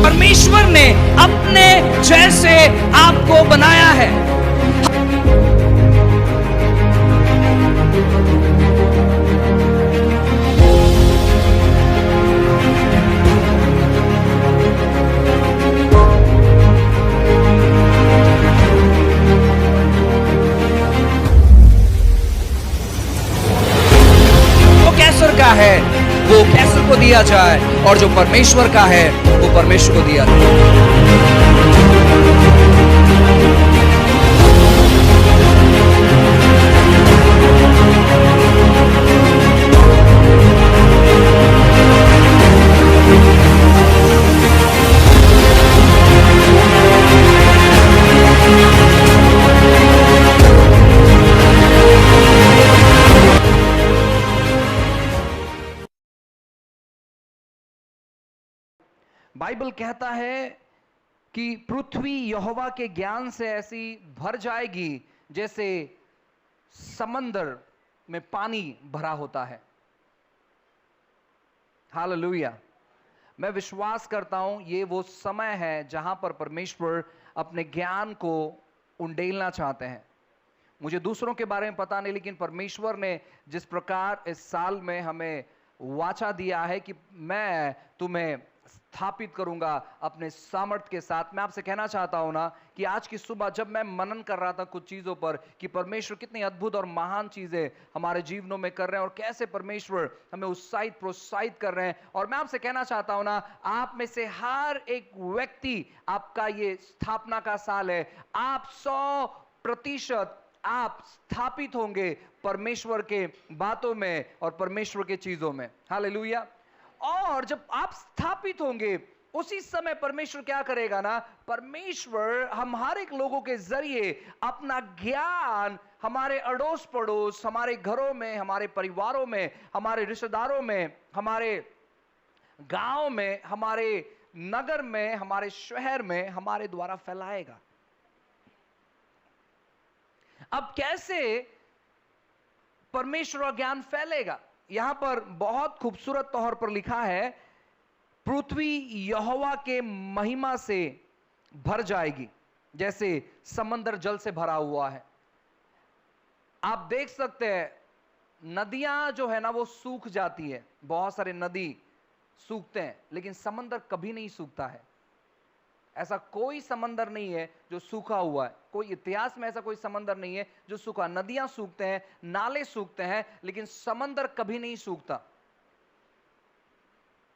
परमेश्वर ने अपने जैसे आपको बनाया है। कैसर का है वो कैसर को दिया जाए, और जो परमेश्वर का है वो परमेश्वर को दिया जाए। बाइबल कहता है कि पृथ्वी यहोवा के ज्ञान से ऐसी भर जाएगी जैसे समंदर में पानी भरा होता है। हालेलुया। मैं विश्वास करता हूं ये वो समय है जहां पर परमेश्वर अपने ज्ञान को उंडेलना चाहते हैं। मुझे दूसरों के बारे में पता नहीं, लेकिन परमेश्वर ने जिस प्रकार इस साल में हमें वाचा दिया है कि मैं तुम्हें स्थापित करूंगा अपने सामर्थ्य के साथ। मैं आपसे कहना चाहता हूं ना कि आज की सुबह जब मैं मनन कर रहा था कुछ चीजों पर कि परमेश्वर कितनी अद्भुत और महान चीजें हमारे जीवनों में कर रहे हैं और कैसे परमेश्वर हमें उत्साहित प्रोत्साहित कर रहे हैं, और मैं आपसे कहना चाहता हूं ना, आप में से हर एक व्यक्ति, आपका ये स्थापना का साल है, आप 100% आप स्थापित होंगे परमेश्वर के बातों में और परमेश्वर के चीजों में। हालेलुया। और जब आप स्थापित होंगे उसी समय परमेश्वर क्या करेगा ना, परमेश्वर हम हर एक लोगों के जरिए अपना ज्ञान हमारे अड़ोस पड़ोस, हमारे घरों में, हमारे परिवारों में, हमारे रिश्तेदारों में, हमारे गांव में, हमारे नगर में, हमारे शहर में हमारे द्वारा फैलाएगा। अब कैसे परमेश्वर का ज्ञान फैलेगा? यहां पर बहुत खूबसूरत तौर पर लिखा है, पृथ्वी यहोवा के महिमा से भर जाएगी जैसे समंदर जल से भरा हुआ है। आप देख सकते हैं नदियां जो है ना वो सूख जाती है, बहुत सारे नदी सूखते हैं, लेकिन समंदर कभी नहीं सूखता है। ऐसा कोई समंदर नहीं है जो सूखा हुआ है, कोई इतिहास में ऐसा कोई समंदर नहीं है जो सूखा। नदियां सूखते हैं, नाले सूखते हैं, लेकिन समंदर कभी नहीं सूखता,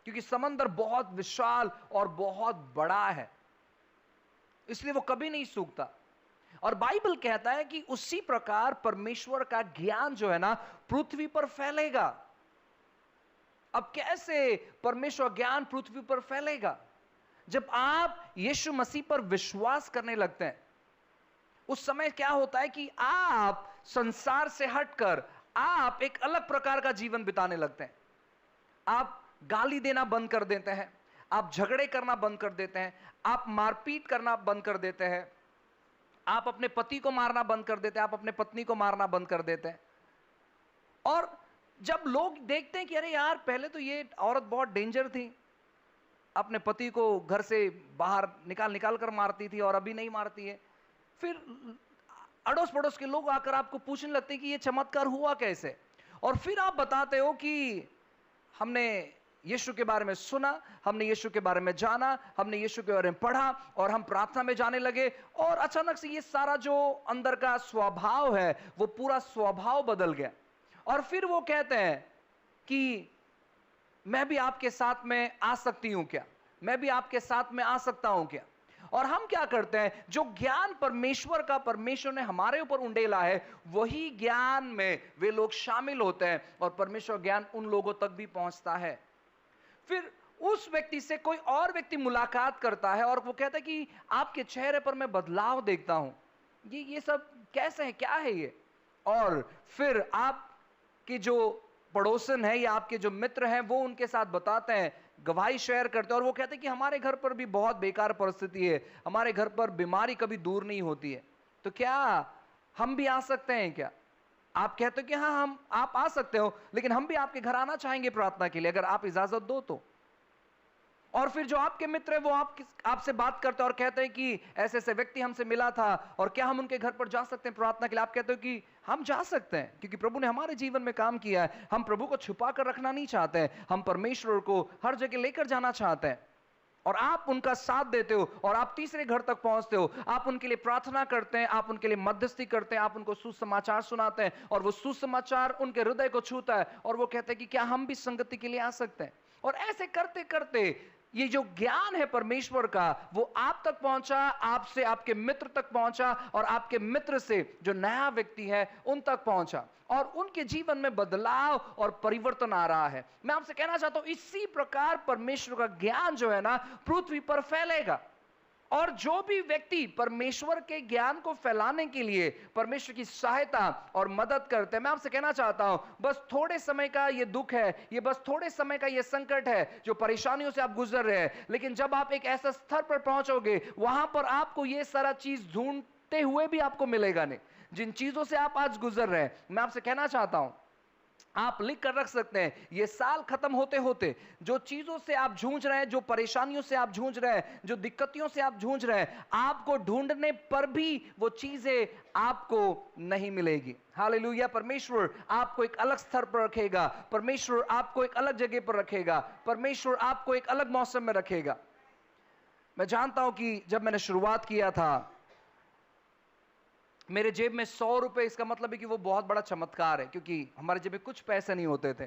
क्योंकि समंदर बहुत विशाल और बहुत बड़ा है, इसलिए वो कभी नहीं सूखता। और बाइबल कहता है कि उसी प्रकार परमेश्वर का ज्ञान जो है ना पृथ्वी पर फैलेगा। अब कैसे परमेश्वर ज्ञान पृथ्वी पर फैलेगा? जब आप यीशु मसीह पर विश्वास करने लगते हैं, उस समय क्या होता है कि आप संसार से हटकर आप एक अलग प्रकार का जीवन बिताने लगते हैं। आप गाली देना बंद कर देते हैं, आप झगड़े करना बंद कर देते हैं, आप मारपीट करना बंद कर देते हैं, आप अपने पति को मारना बंद कर देते हैं, आप अपने पत्नी को मारना बंद कर देते हैं। और जब लोग देखते हैं कि अरे यार, पहले तो ये औरत बहुत डेंजर थी, अपने पति को घर से बाहर निकाल कर मारती थी और अभी नहीं मारती है, फिर अड़ोस पड़ोस के लोग आकर आपको पूछने लगते हैं कि ये चमत्कार हुआ कैसे, और फिर आप बताते हो कि हमने यीशु के बारे में सुना, हमने यीशु के बारे में जाना, हमने यीशु के बारे में पढ़ा और हम प्रार्थना में जाने लगे, और अचानक से ये सारा जो अंदर का स्वभाव है वो पूरा स्वभाव बदल गया। और फिर वो कहते हैं कि मैं भी आपके साथ में आ सकती हूं क्या, मैं भी आपके साथ में आ सकता हूं क्या। और हम क्या करते हैं, जो ज्ञान परमेश्वर का परमेश्वर ने हमारे ऊपर उंडेला है, वही ज्ञान में वे लोग शामिल होते हैं और परमेश्वर ज्ञान उन लोगों तक भी पहुंचता है। फिर उस व्यक्ति से कोई और व्यक्ति मुलाकात करता है और वो कहता है कि आपके चेहरे पर मैं बदलाव देखता हूं, ये सब कैसे है, क्या है ये। और फिर आपके जो पड़ोसन है या आपके जो मित्र हैं वो उनके साथ बताते हैं, गवाही शेयर करते हैं, और वो कहते हैं कि हमारे घर पर भी बहुत बेकार परिस्थिति है, हमारे घर पर बीमारी कभी दूर नहीं होती है, तो क्या हम भी आ सकते हैं क्या? आप कहते हो कि हाँ, आप आ सकते हो, लेकिन हम भी आपके घर आना चाहेंगे प्रार्थना के लिए, अगर आप इजाजत दो तो। और फिर जो आपके मित्र है वो आपसे बात करते हैं और कहते हैं कि ऐसे ऐसे व्यक्ति हमसे मिला था और क्या हम उनके घर पर जा सकते हैं प्रार्थना के लिए। आप कहते हो कि हम जा सकते हैं क्योंकि प्रभु ने हमारे जीवन में काम किया है। हम प्रभु को छुपा कर रखना नहीं चाहते हैं, हम परमेश्वर को हर जगह लेकर जाना चाहते हैं। और आप उनका साथ देते हो और आप तीसरे घर तक पहुंचते हो, आप उनके लिए प्रार्थना करते हैं, आप उनके लिए मध्यस्थी करते हैं, आप उनको सुसमाचार सुनाते हैं और वो सुसमाचार उनके हृदय को छूता है और वो कहते हैं कि क्या हम भी संगति के लिए आ सकते हैं। और ऐसे करते करते ये जो ज्ञान है परमेश्वर का वो आप तक पहुंचा, आपसे आपके मित्र तक पहुंचा और आपके मित्र से जो नया व्यक्ति है उन तक पहुंचा और उनके जीवन में बदलाव और परिवर्तन आ रहा है। मैं आपसे कहना चाहता हूं इसी प्रकार परमेश्वर का ज्ञान जो है ना पृथ्वी पर फैलेगा। और जो भी व्यक्ति परमेश्वर के ज्ञान को फैलाने के लिए परमेश्वर की सहायता और मदद करते हैं, मैं आपसे कहना चाहता हूं बस थोड़े समय का ये दुख है, ये बस थोड़े समय का ये संकट है जो परेशानियों से आप गुजर रहे हैं, लेकिन जब आप एक ऐसा स्तर पर पहुंचोगे वहां पर आपको ये सारा चीज ढूंढते हुए भी आपको मिलेगा नहीं जिन चीजों से आप आज गुजर रहे हैं। मैं आपसे कहना चाहता हूं आप लिख कर रख सकते हैं ये साल खत्म होते होते जो चीजों से आप जूझ रहे हैं, जो परेशानियों से आप जूझ रहे हैं, जो दिक्कतों से आप जूझ रहे हैं, आपको ढूंढने पर भी वो चीजें आपको नहीं मिलेगी। हालेलुया। परमेश्वर आपको एक अलग स्तर पर रखेगा, परमेश्वर आपको एक अलग जगह पर रखेगा, परमेश्वर आपको एक अलग मौसम में रखेगा। मैं जानता हूं कि जब मैंने शुरुआत किया था मेरे जेब में 100 रुपए, इसका मतलब है कि वो बहुत बड़ा चमत्कार है क्योंकि हमारे जेब में कुछ पैसे नहीं होते थे।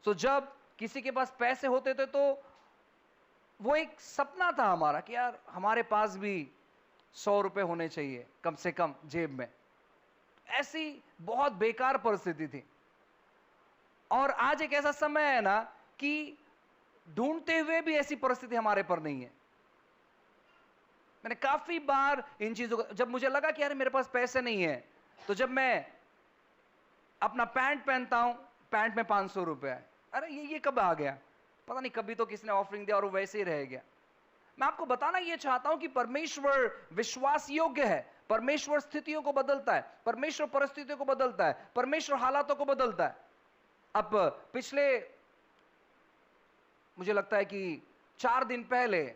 सो जब किसी के पास पैसे होते थे तो वो एक सपना था हमारा कि यार हमारे पास भी 100 रुपए होने चाहिए कम से कम जेब में। ऐसी बहुत बेकार परिस्थिति थी और आज एक ऐसा समय है ना कि ढूंढते हुए भी ऐसी परिस्थिति हमारे पर नहीं है। मैंने काफी बार इन चीजों को, जब मुझे लगा कि यार मेरे पास पैसे नहीं है, तो जब मैं अपना पैंट पहनता हूं पैंट में 500 रुपए है, अरे ये कब आ गया, पता नहीं, कभी तो किसने ऑफरिंग दिया और वो वैसे ही रह गया। मैं आपको बताना ये चाहता हूं कि परमेश्वर विश्वास योग्य है, परमेश्वर स्थितियों को बदलता है, परमेश्वर परिस्थितियों को बदलता है, परमेश्वर हालातों को बदलता है। अब पिछले मुझे लगता है कि 4 दिन पहले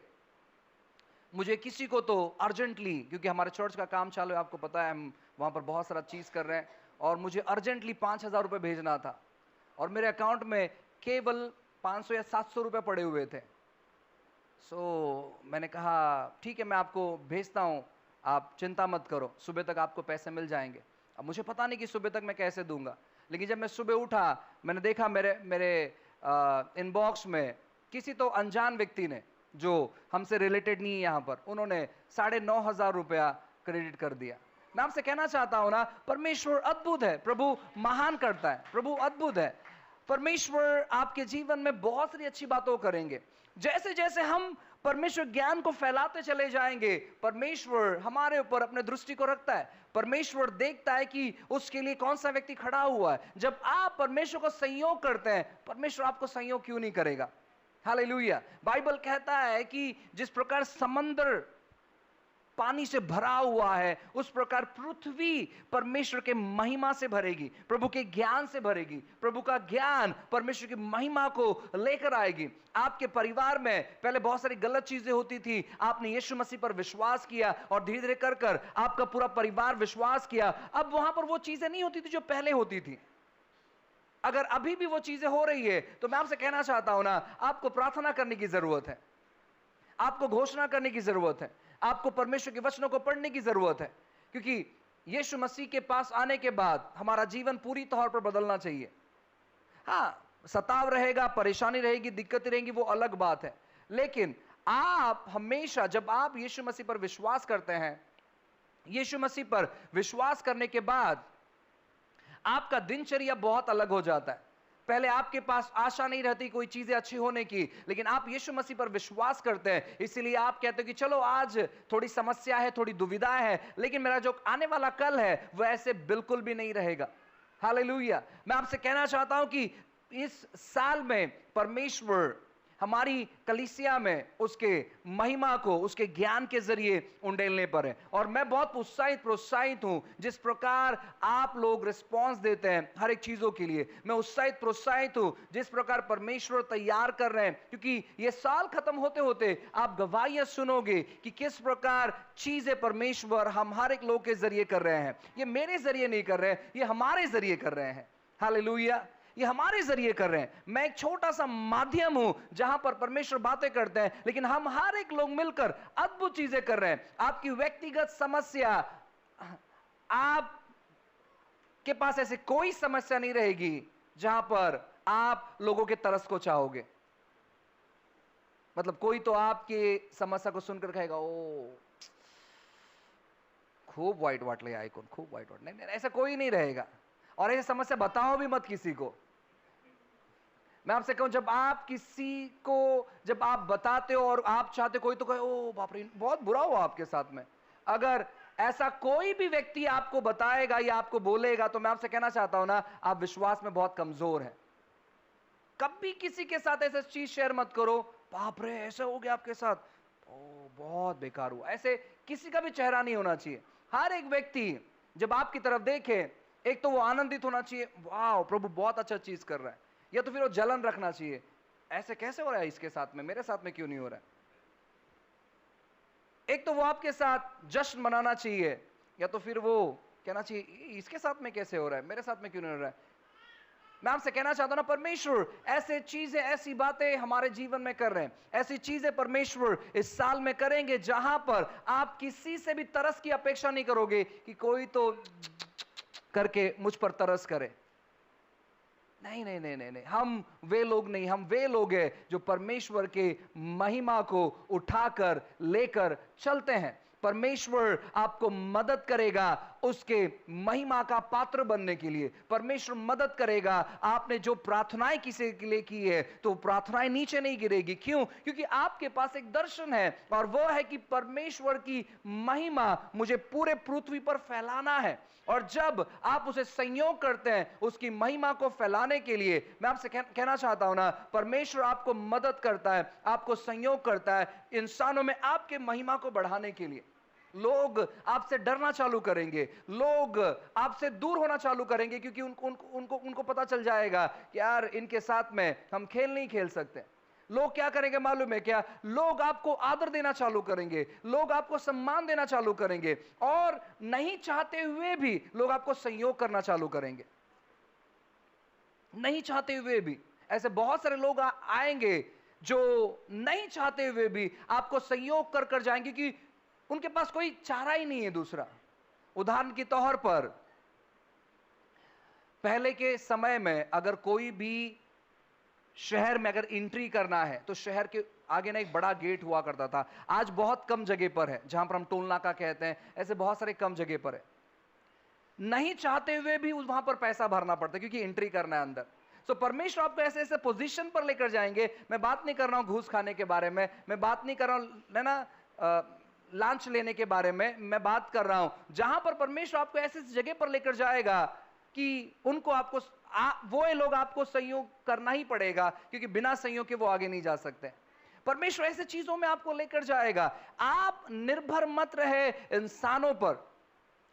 मुझे किसी को तो अर्जेंटली, क्योंकि हमारे चर्च का काम चालू है, आपको पता है हम वहाँ पर बहुत सारा चीज़ कर रहे हैं, और मुझे अर्जेंटली 5,000 रुपये भेजना था और मेरे अकाउंट में केवल 500 या 700 रुपये पड़े हुए थे। मैंने कहा ठीक है मैं आपको भेजता हूँ, आप चिंता मत करो, सुबह तक आपको पैसे मिल जाएंगे। अब मुझे पता नहीं कि सुबह तक मैं कैसे दूंगा, लेकिन जब मैं सुबह उठा मैंने देखा मेरे इनबॉक्स में किसी तो अनजान व्यक्ति ने जो हमसे रिलेटेड नहीं है यहाँ पर, उन्होंने 9,500 रुपया क्रेडिट कर दिया। मैं आपसे कहना चाहता हूं ना परमेश्वर अद्भुत है, प्रभु महान करता है, प्रभु अद्भुत है। परमेश्वर आपके जीवन में बहुत सारी अच्छी बातों करेंगे। जैसे जैसे हम परमेश्वर ज्ञान को फैलाते चले जाएंगे, परमेश्वर हमारे ऊपर अपने दृष्टि को रखता है, परमेश्वर देखता है कि उसके लिए कौन सा व्यक्ति खड़ा हुआ है। जब आप परमेश्वर को संयोग करते हैं, परमेश्वर आपको संयोग क्यों नहीं करेगा। हालेलुया। बाइबल कहता है कि जिस प्रकार समंदर पानी से भरा हुआ है उस प्रकार पृथ्वी परमेश्वर के महिमा से भरेगी, प्रभु के ज्ञान से भरेगी, प्रभु का ज्ञान परमेश्वर की महिमा को लेकर आएगी। आपके परिवार में पहले बहुत सारी गलत चीजें होती थी, आपने यीशु मसीह पर विश्वास किया और धीरे धीरे कर कर आपका पूरा परिवार विश्वास किया। अब वहां पर वो चीजें नहीं होती थी जो पहले होती थी। अगर अभी भी वो चीजें हो रही है तो मैं आपसे कहना चाहता हूं ना, आपको प्रार्थना करने की जरूरत है, आपको घोषणा करने की जरूरत है, आपको परमेश्वर के वचनों को पढ़ने की जरूरत है, क्योंकि यीशु मसीह के पास आने के बाद हमारा जीवन पूरी तौर पर बदलना चाहिए। हाँ, सताव रहेगा, परेशानी रहेगी, दिक्कतें रहेंगी, वो अलग बात है, लेकिन आप हमेशा जब आप यीशु मसीह पर विश्वास करते हैं, यीशु मसीह पर विश्वास करने के बाद आपका दिनचर्या बहुत अलग हो जाता है। पहले आपके पास आशा नहीं रहती कोई चीजें अच्छी होने की, लेकिन आप यीशु मसीह पर विश्वास करते हैं, इसीलिए आप कहते हो कि चलो आज थोड़ी समस्या है, थोड़ी दुविधा है, लेकिन मेरा जो आने वाला कल है वह ऐसे बिल्कुल भी नहीं रहेगा। हालेलुया। मैं आपसे कहना चाहता हूं कि इस साल में परमेश्वर हमारी कलीसिया में उसके महिमा को उसके ज्ञान के जरिए उंडेलने पर है। और मैं बहुत प्रोत्साहित हूं जिस प्रकार आप लोग रिस्पांस देते हैं हर एक चीजों के लिए। मैं प्रोत्साहित हूं जिस प्रकार परमेश्वर तैयार कर रहे हैं, क्योंकि ये साल खत्म होते होते आप गवाहियां सुनोगे कि किस प्रकार चीजें परमेश्वर हम हर एक लोग के जरिए कर रहे हैं। ये मेरे जरिए नहीं कर रहे हैं, ये हमारे जरिए कर रहे हैं। हालेलुया, ये हमारे जरिए कर रहे हैं। मैं एक छोटा सा माध्यम हूं जहां पर परमेश्वर बातें करते हैं, लेकिन हम हर एक लोग मिलकर अद्भुत चीजें कर रहे हैं। आपकी व्यक्तिगत समस्या, आप के पास ऐसे कोई समस्या नहीं रहेगी जहां पर आप लोगों के तरस को चाहोगे। मतलब कोई तो आपकी समस्या को सुनकर कहेगा, ओ खूब वाइट वाटले आइकॉन, खूब वाइट वाट। नहीं, ऐसा कोई नहीं रहेगा। और ऐसी समस्या बताओ भी मत किसी को। मैं आपसे कहूं, जब आप बताते हो और आप चाहते कोई तो कहे, ओ बाप रे बहुत बुरा हुआ आपके साथ में, अगर ऐसा कोई भी व्यक्ति आपको बताएगा या आपको बोलेगा, तो मैं आपसे कहना चाहता हूं ना, आप विश्वास में बहुत कमजोर हैं। कभी किसी के साथ ऐसा चीज शेयर मत करो, बाप रे ऐसा हो गया आपके साथ, ओ बहुत बेकार हुआ। ऐसे किसी का भी चेहरा नहीं होना चाहिए। हर एक व्यक्ति जब आपकी तरफ देखे, एक तो वो आनंदित होना चाहिए, वाह प्रभु बहुत अच्छा चीज कर रहा है, या तो फिर वो जलन रखना चाहिए, ऐसे कैसे हो रहा है इसके साथ में, मेरे साथ में क्यों नहीं हो रहा है। एक तो वो आपके साथ जश्न मनाना चाहिए, या तो फिर वो कहना चाहिए इसके साथ में कैसे हो रहा है, मेरे साथ में क्यों नहीं हो रहा है। मैं आपसे कहना चाहता हूं ना, परमेश्वर ऐसे चीजें, ऐसी बातें हमारे जीवन में कर रहे हैं। ऐसी चीजें परमेश्वर इस साल में करेंगे जहां पर आप किसी से भी तरस की अपेक्षा नहीं करोगे कि कोई तो करके मुझ पर तरस करे। नहीं नहीं नहीं नहीं नहीं, हम वे लोग नहीं, हम वे लोग हैं जो परमेश्वर के महिमा को उठाकर लेकर चलते हैं। परमेश्वर आपको मदद करेगा उसके महिमा का पात्र बनने के लिए। परमेश्वर मदद करेगा। आपने जो प्रार्थनाएं किसी के लिए की है, तो प्रार्थनाएं नीचे नहीं गिरेगी। क्यों? क्योंकि आपके पास एक दर्शन है, और वो है कि परमेश्वर की महिमा मुझे पूरे पृथ्वी पर फैलाना है। और जब आप उसे संयोग करते हैं उसकी महिमा को फैलाने के लिए, मैं आपसे कहना चाहता हूं ना, परमेश्वर आपको मदद करता है, आपको संयोग करता है इंसानों में आपके महिमा को बढ़ाने के लिए। लोग आपसे डरना चालू करेंगे, लोग आपसे दूर होना चालू करेंगे, क्योंकि उनको पता चल जाएगा कि यार इनके साथ में हम खेल नहीं खेल सकते। लोग क्या करेंगे मालूम है क्या? लोग आपको आदर देना चालू करेंगे, लोग आपको सम्मान देना चालू करेंगे, और नहीं चाहते हुए भी लोग आपको संयोग करना चालू करेंगे। नहीं चाहते हुए भी ऐसे बहुत सारे लोग आएंगे जो नहीं चाहते हुए भी आपको संयोग कर कर जाएंगे, क्योंकि उनके पास कोई चारा ही नहीं है दूसरा। उदाहरण के तौर पर, पहले के समय में अगर कोई भी शहर में अगर एंट्री करना है, तो शहर के आगे ना एक बड़ा गेट हुआ करता था। आज बहुत कम जगह पर है, जहां पर हम टोल नाका कहते हैं, ऐसे बहुत सारे कम जगह पर है। नहीं चाहते हुए भी वहां पर पैसा भरना पड़ता है, क्योंकि एंट्री करना है अंदर। सो परमेश्वर आपको ऐसे ऐसे पोजीशन पर लेकर जाएंगे। मैं बात नहीं कर रहा हूं घूस खाने के बारे में, मैं बात नहीं कर रहा हूं है ना लांच लेने के बारे में, मैं बात कर रहा हूं जहां पर परमेश्वर आपको ऐसे जगह पर लेकर जाएगा कि उनको आपको वो लोग आपको संयोग करना ही पड़ेगा, क्योंकि बिना संयोग के वो आगे नहीं जा सकते। परमेश्वर ऐसे चीजों में आपको लेकर जाएगा। आप निर्भर मत रहे इंसानों पर,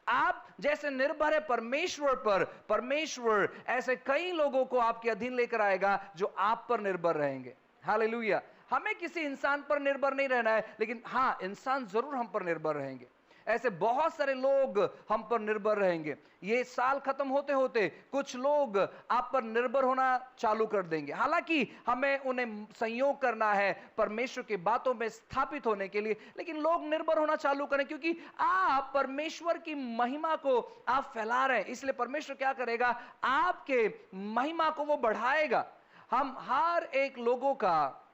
आप जैसे निर्भर है परमेश्वर पर, परमेश्वर ऐसे कई लोगों को आपके अधीन लेकर आएगा जो आप पर निर्भर रहेंगे। हालेलुया। हमें किसी इंसान पर निर्भर नहीं रहना है, लेकिन हां, इंसान जरूर हम पर निर्भर रहेंगे। ऐसे बहुत सारे लोग हम पर निर्भर रहेंगे। ये साल खत्म होते होते कुछ लोग आप पर निर्भर होना चालू कर देंगे। हालांकि हमें उन्हें संयोग करना है परमेश्वर की बातों में स्थापित होने के लिए, लेकिन लोग निर्भर होना चालू करें, क्योंकि आप परमेश्वर की महिमा को आप फैला रहे हैं। इसलिए परमेश्वर क्या करेगा? आपके महिमा को वो बढ़ाएगा। हम हर एक लोगों का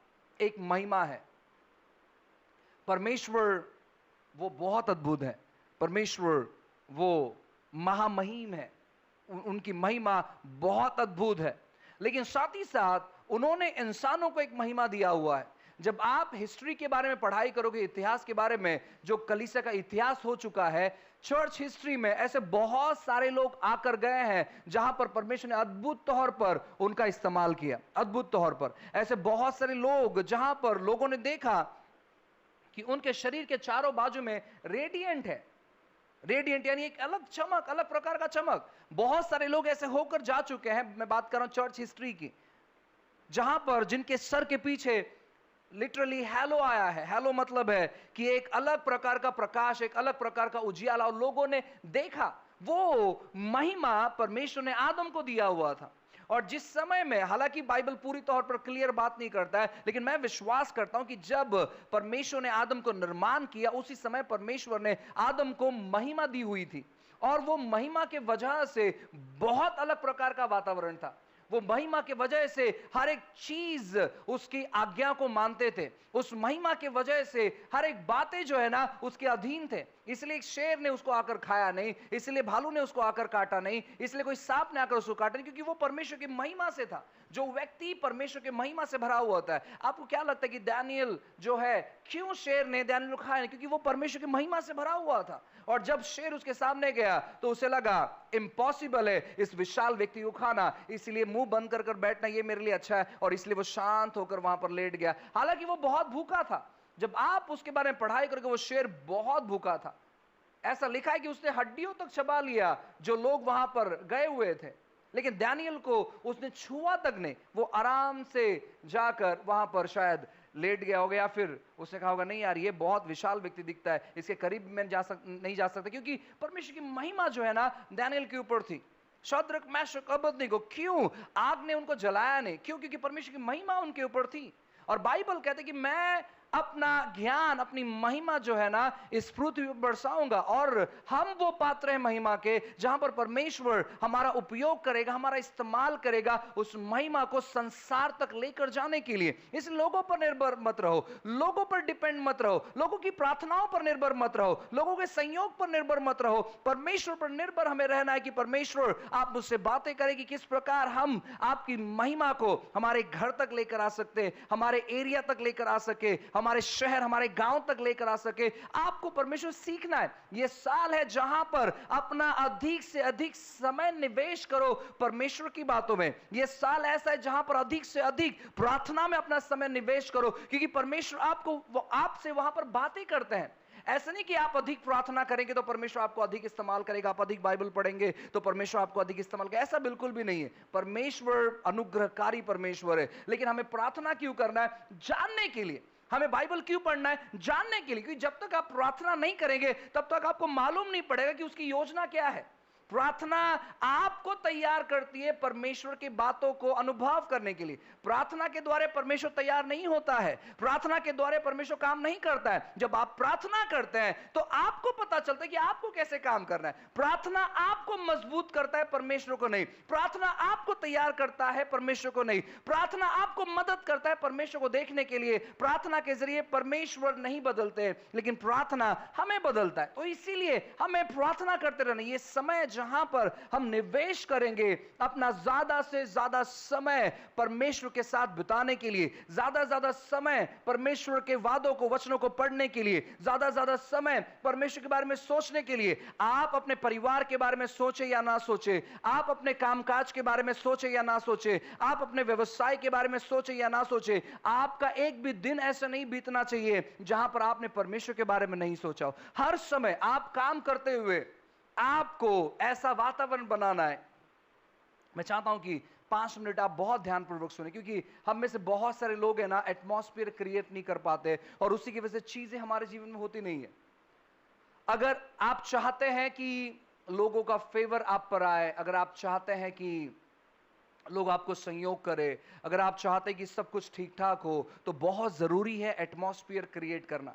एक महिमा है। परमेश्वर वो बहुत अद्भुत है, परमेश्वर वो महामहिम है, उनकी महिमा बहुत अद्भुत है। लेकिन साथ ही साथ उन्होंने इंसानों को एक महिमा दिया हुआ है, जब आप हिस्ट्री के बारे में पढ़ाई करोगे, इतिहास के बारे में, जो कलीसिया का इतिहास हो चुका है, चर्च हिस्ट्री में ऐसे बहुत सारे लोग आकर गए हैं जहां पर परमेश्वर ने अद्भुत तौर पर उनका इस्तेमाल किया। अद्भुत तौर पर ऐसे बहुत सारे लोग जहां पर लोगों ने देखा कि उनके शरीर के चारों बाजू में रेडिएंट है। रेडिएंट यानी एक अलग चमक, अलग प्रकार का चमक। बहुत सारे लोग ऐसे होकर जा चुके हैं, मैं बात कर रहा हूं चर्च हिस्ट्री की, जहां पर जिनके सर के पीछे लिटरली हैलो आया है। हैलो मतलब है कि एक अलग प्रकार का प्रकाश, एक अलग प्रकार का उजियाला, और लोगों ने देखा वो महिमा परमेश्वर ने आदम को दिया हुआ था। और जिस समय में, हालांकि बाइबल पूरी तौर पर क्लियर बात नहीं करता है, लेकिन मैं विश्वास करता हूं कि जब परमेश्वर ने आदम को निर्माण किया, उसी समय परमेश्वर ने आदम को महिमा दी हुई थी, और वो महिमा के वजह से बहुत अलग प्रकार का वातावरण था। वो महिमा के वजह से हर एक चीज उसकी आज्ञा को मानते थे। उस महिमा के वजह से हर एक बातें जो है ना उसके अधीन थे। इसलिए एक शेर ने उसको आकर खाया नहीं, इसलिए भालू ने उसको आकर काटा नहीं, इसलिए कोई सांप ने आकर उसको काटा नहीं, क्योंकि वो परमेश्वर की महिमा से था। जो व्यक्ति परमेश्वर की महिमा से भरा हुआ होता है। आपको क्या लगता है कि दानियल जो है, क्यों शेर ने दानियल को खाया नहीं? क्योंकि वो परमेश्वर की महिमा से भरा हुआ था। और जब शेर उसके सामने गया तो उसे लगा इम्पॉसिबल है इस विशाल व्यक्ति को खाना, इसलिए मुंह बंद कर कर बैठना ये मेरे लिए अच्छा है, और इसलिए वो शांत होकर वहां पर लेट गया। हालांकि वो बहुत भूखा था। जब आप उसके बारे में पढ़ाई करोगे, वो शेर बहुत भूखा था। ऐसा लिखा है कि उसने हड्डियों तक चबा लिया जो लोग वहां पर गए हुए थे, लेकिन दानियल को उसने छुआ तक नहीं। वो आराम से जाकर वहां पर शायद लेट गया होगा, या फिर उसने कहा होगा नहीं यार ये बहुत विशाल व्यक्ति दिखता है, इसके करीब मैं नहीं जा सकता, क्योंकि परमेश्वर की महिमा जो है ना दानियल के ऊपर थी। शद्रक, मेशक, अबेदनगो, क्यों आग ने उनको जलाया नहीं? क्यों? क्योंकि परमेश्वर की महिमा उनके ऊपर थी। और बाइबल कहते कि मैं अपना ज्ञान, अपनी महिमा जो है ना इस पृथ्वी पर बरसाऊंगा, और हम वो पात्र हैं महिमा के जहां पर परमेश्वर हमारा उपयोग करेगा, हमारा इस्तेमाल करेगा उस महिमा को संसार तक लेकर जाने के लिए। इस लोगों पर निर्भर मत रहो, लोगों पर डिपेंड मत रहो, लोगों की प्रार्थनाओं पर निर्भर मत रहो, लोगों के संयोग पर निर्भर मत रहो। परमेश्वर पर निर्भर हमें रहना है कि परमेश्वर आप मुझसे बातें करें कि किस प्रकार हम आपकी महिमा को हमारे घर तक लेकर आ सकते, हमारे एरिया तक लेकर आ सके, हमारे शहर, हमारे गांव तक लेकर आ सके। आपको परमेश्वर सीखना है। यह साल है जहां पर अपना अधिक से अधिक समय निवेश करो परमेश्वर की बातों में। यह साल ऐसा है जहां पर अधिक से अधिक प्रार्थना में अपना समय निवेश करो, क्योंकि परमेश्वर आपसे वहां पर बातें करते हैं। ऐसा नहीं कि आप अधिक प्रार्थना करेंगे तो परमेश्वर आपको अधिक इस्तेमाल करेगा, आप अधिक बाइबल पढ़ेंगे तो परमेश्वर आपको अधिक इस्तेमाल करेगा। ऐसा बिल्कुल भी नहीं है। परमेश्वर अनुग्रहकारी परमेश्वर है, लेकिन हमें प्रार्थना क्यों करना है? जानने के लिए। हमें बाइबल क्यों पढ़ना है? जानने के लिए। क्योंकि जब तक आप प्रार्थना नहीं करेंगे तब तक आपको मालूम नहीं पड़ेगा कि उसकी योजना क्या है। प्रार्थना आपको तैयार करती है परमेश्वर की बातों को अनुभव करने के लिए। प्रार्थना के द्वारा परमेश्वर तैयार नहीं होता है, प्रार्थना के द्वारा परमेश्वर काम नहीं करता है। जब आप प्रार्थना करते हैं तो आपको पता चलता है कि आपको कैसे काम करना है। प्रार्थना आपको मजबूत करता है, परमेश्वर को नहीं। प्रार्थना आपको तैयार करता है, परमेश्वर को नहीं। प्रार्थना आपको मदद करता है परमेश्वर को देखने के लिए। प्रार्थना के जरिए परमेश्वर नहीं बदलते, लेकिन प्रार्थना हमें बदलता है। तो इसीलिए हमें प्रार्थना करते रहना। ये समय जहां पर हम निवेश करेंगे अपना ज्यादा से ज्यादा समय परमेश्वर के साथ बिताने के लिए, ज्यादा समय परमेश्वर के वादों को, वचनों को पढ़ने के लिए, ज्यादा समय परमेश्वर के बारे में सोचने के लिए। आप अपने परिवार के बारे में सोचे या ना सोचे, आप अपने कामकाज के बारे में सोचे या ना सोचे, आप अपने व्यवसाय के बारे में सोचे या ना सोचे, आपका एक भी दिन ऐसा नहीं बीतना चाहिए जहां पर आपने परमेश्वर के बारे में नहीं सोचा हो। हर समय आप काम करते हुए आपको ऐसा वातावरण बनाना है। मैं चाहता हूं कि 5 मिनट आप बहुत ध्यानपूर्वक सुने, क्योंकि हम में से बहुत सारे लोग हैं ना एटमॉस्फेयर क्रिएट नहीं कर पाते, और उसी की वजह से चीजें हमारे जीवन में होती नहीं है। अगर आप चाहते हैं कि लोगों का फेवर आप पर आए, अगर आप चाहते हैं कि लोग आपको संयोग करे, अगर आप चाहते हैं कि सब कुछ ठीक ठाक हो, तो बहुत जरूरी है एटमॉस्फेयर क्रिएट करना।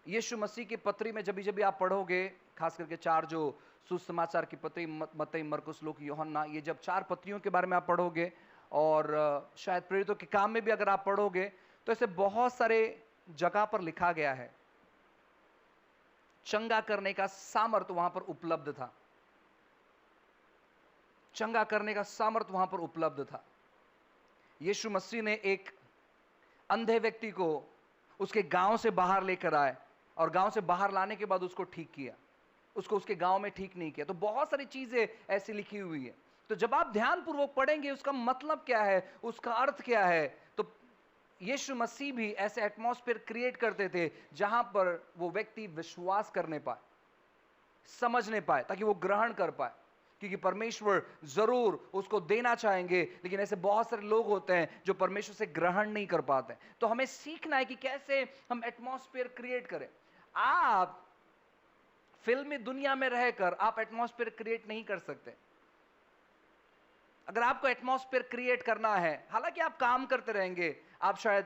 यीशु मसीह की पत्री में जब आप पढ़ोगे, खास करके 4 जो सुसमाचार की पत्री, मत्ती, मरकुस, लूका, यूहन्ना, ये जब 4 पत्रियों के बारे में आप पढ़ोगे, और शायद प्रेरितों के काम में भी अगर आप पढ़ोगे, तो ऐसे बहुत सारे जगह पर लिखा गया है चंगा करने का सामर्थ वहां पर उपलब्ध था। चंगा करने का सामर्थ वहां पर उपलब्ध था। यीशु मसीह ने एक अंधे व्यक्ति को उसके गांव से बाहर लेकर आए और गांव से बाहर लाने के बाद उसको ठीक किया, उसको उसके गांव में ठीक नहीं किया। तो बहुत सारी चीजें ऐसी लिखी हुई है। तो जब आप ध्यानपूर्वक पढ़ेंगे उसका मतलब क्या है, उसका अर्थ क्या है, तो यीशु मसीह भी ऐसे एटमॉस्फेयर क्रिएट करते थे जहां पर वो व्यक्ति विश्वास करने पाए, समझने पाए, ताकि वो ग्रहण कर पाए। क्योंकि परमेश्वर जरूर उसको देना चाहेंगे, लेकिन ऐसे बहुत सारे लोग होते हैं जो परमेश्वर से ग्रहण नहीं कर पाते। तो हमें सीखना है कि कैसे हम एटमॉस्फेयर क्रिएट करें। आप फिल्मी दुनिया में रहकर आप एटमॉस्फेयर क्रिएट नहीं कर सकते। अगर आपको एटमॉस्फेयर क्रिएट करना है, हालांकि आप काम करते रहेंगे, आप शायद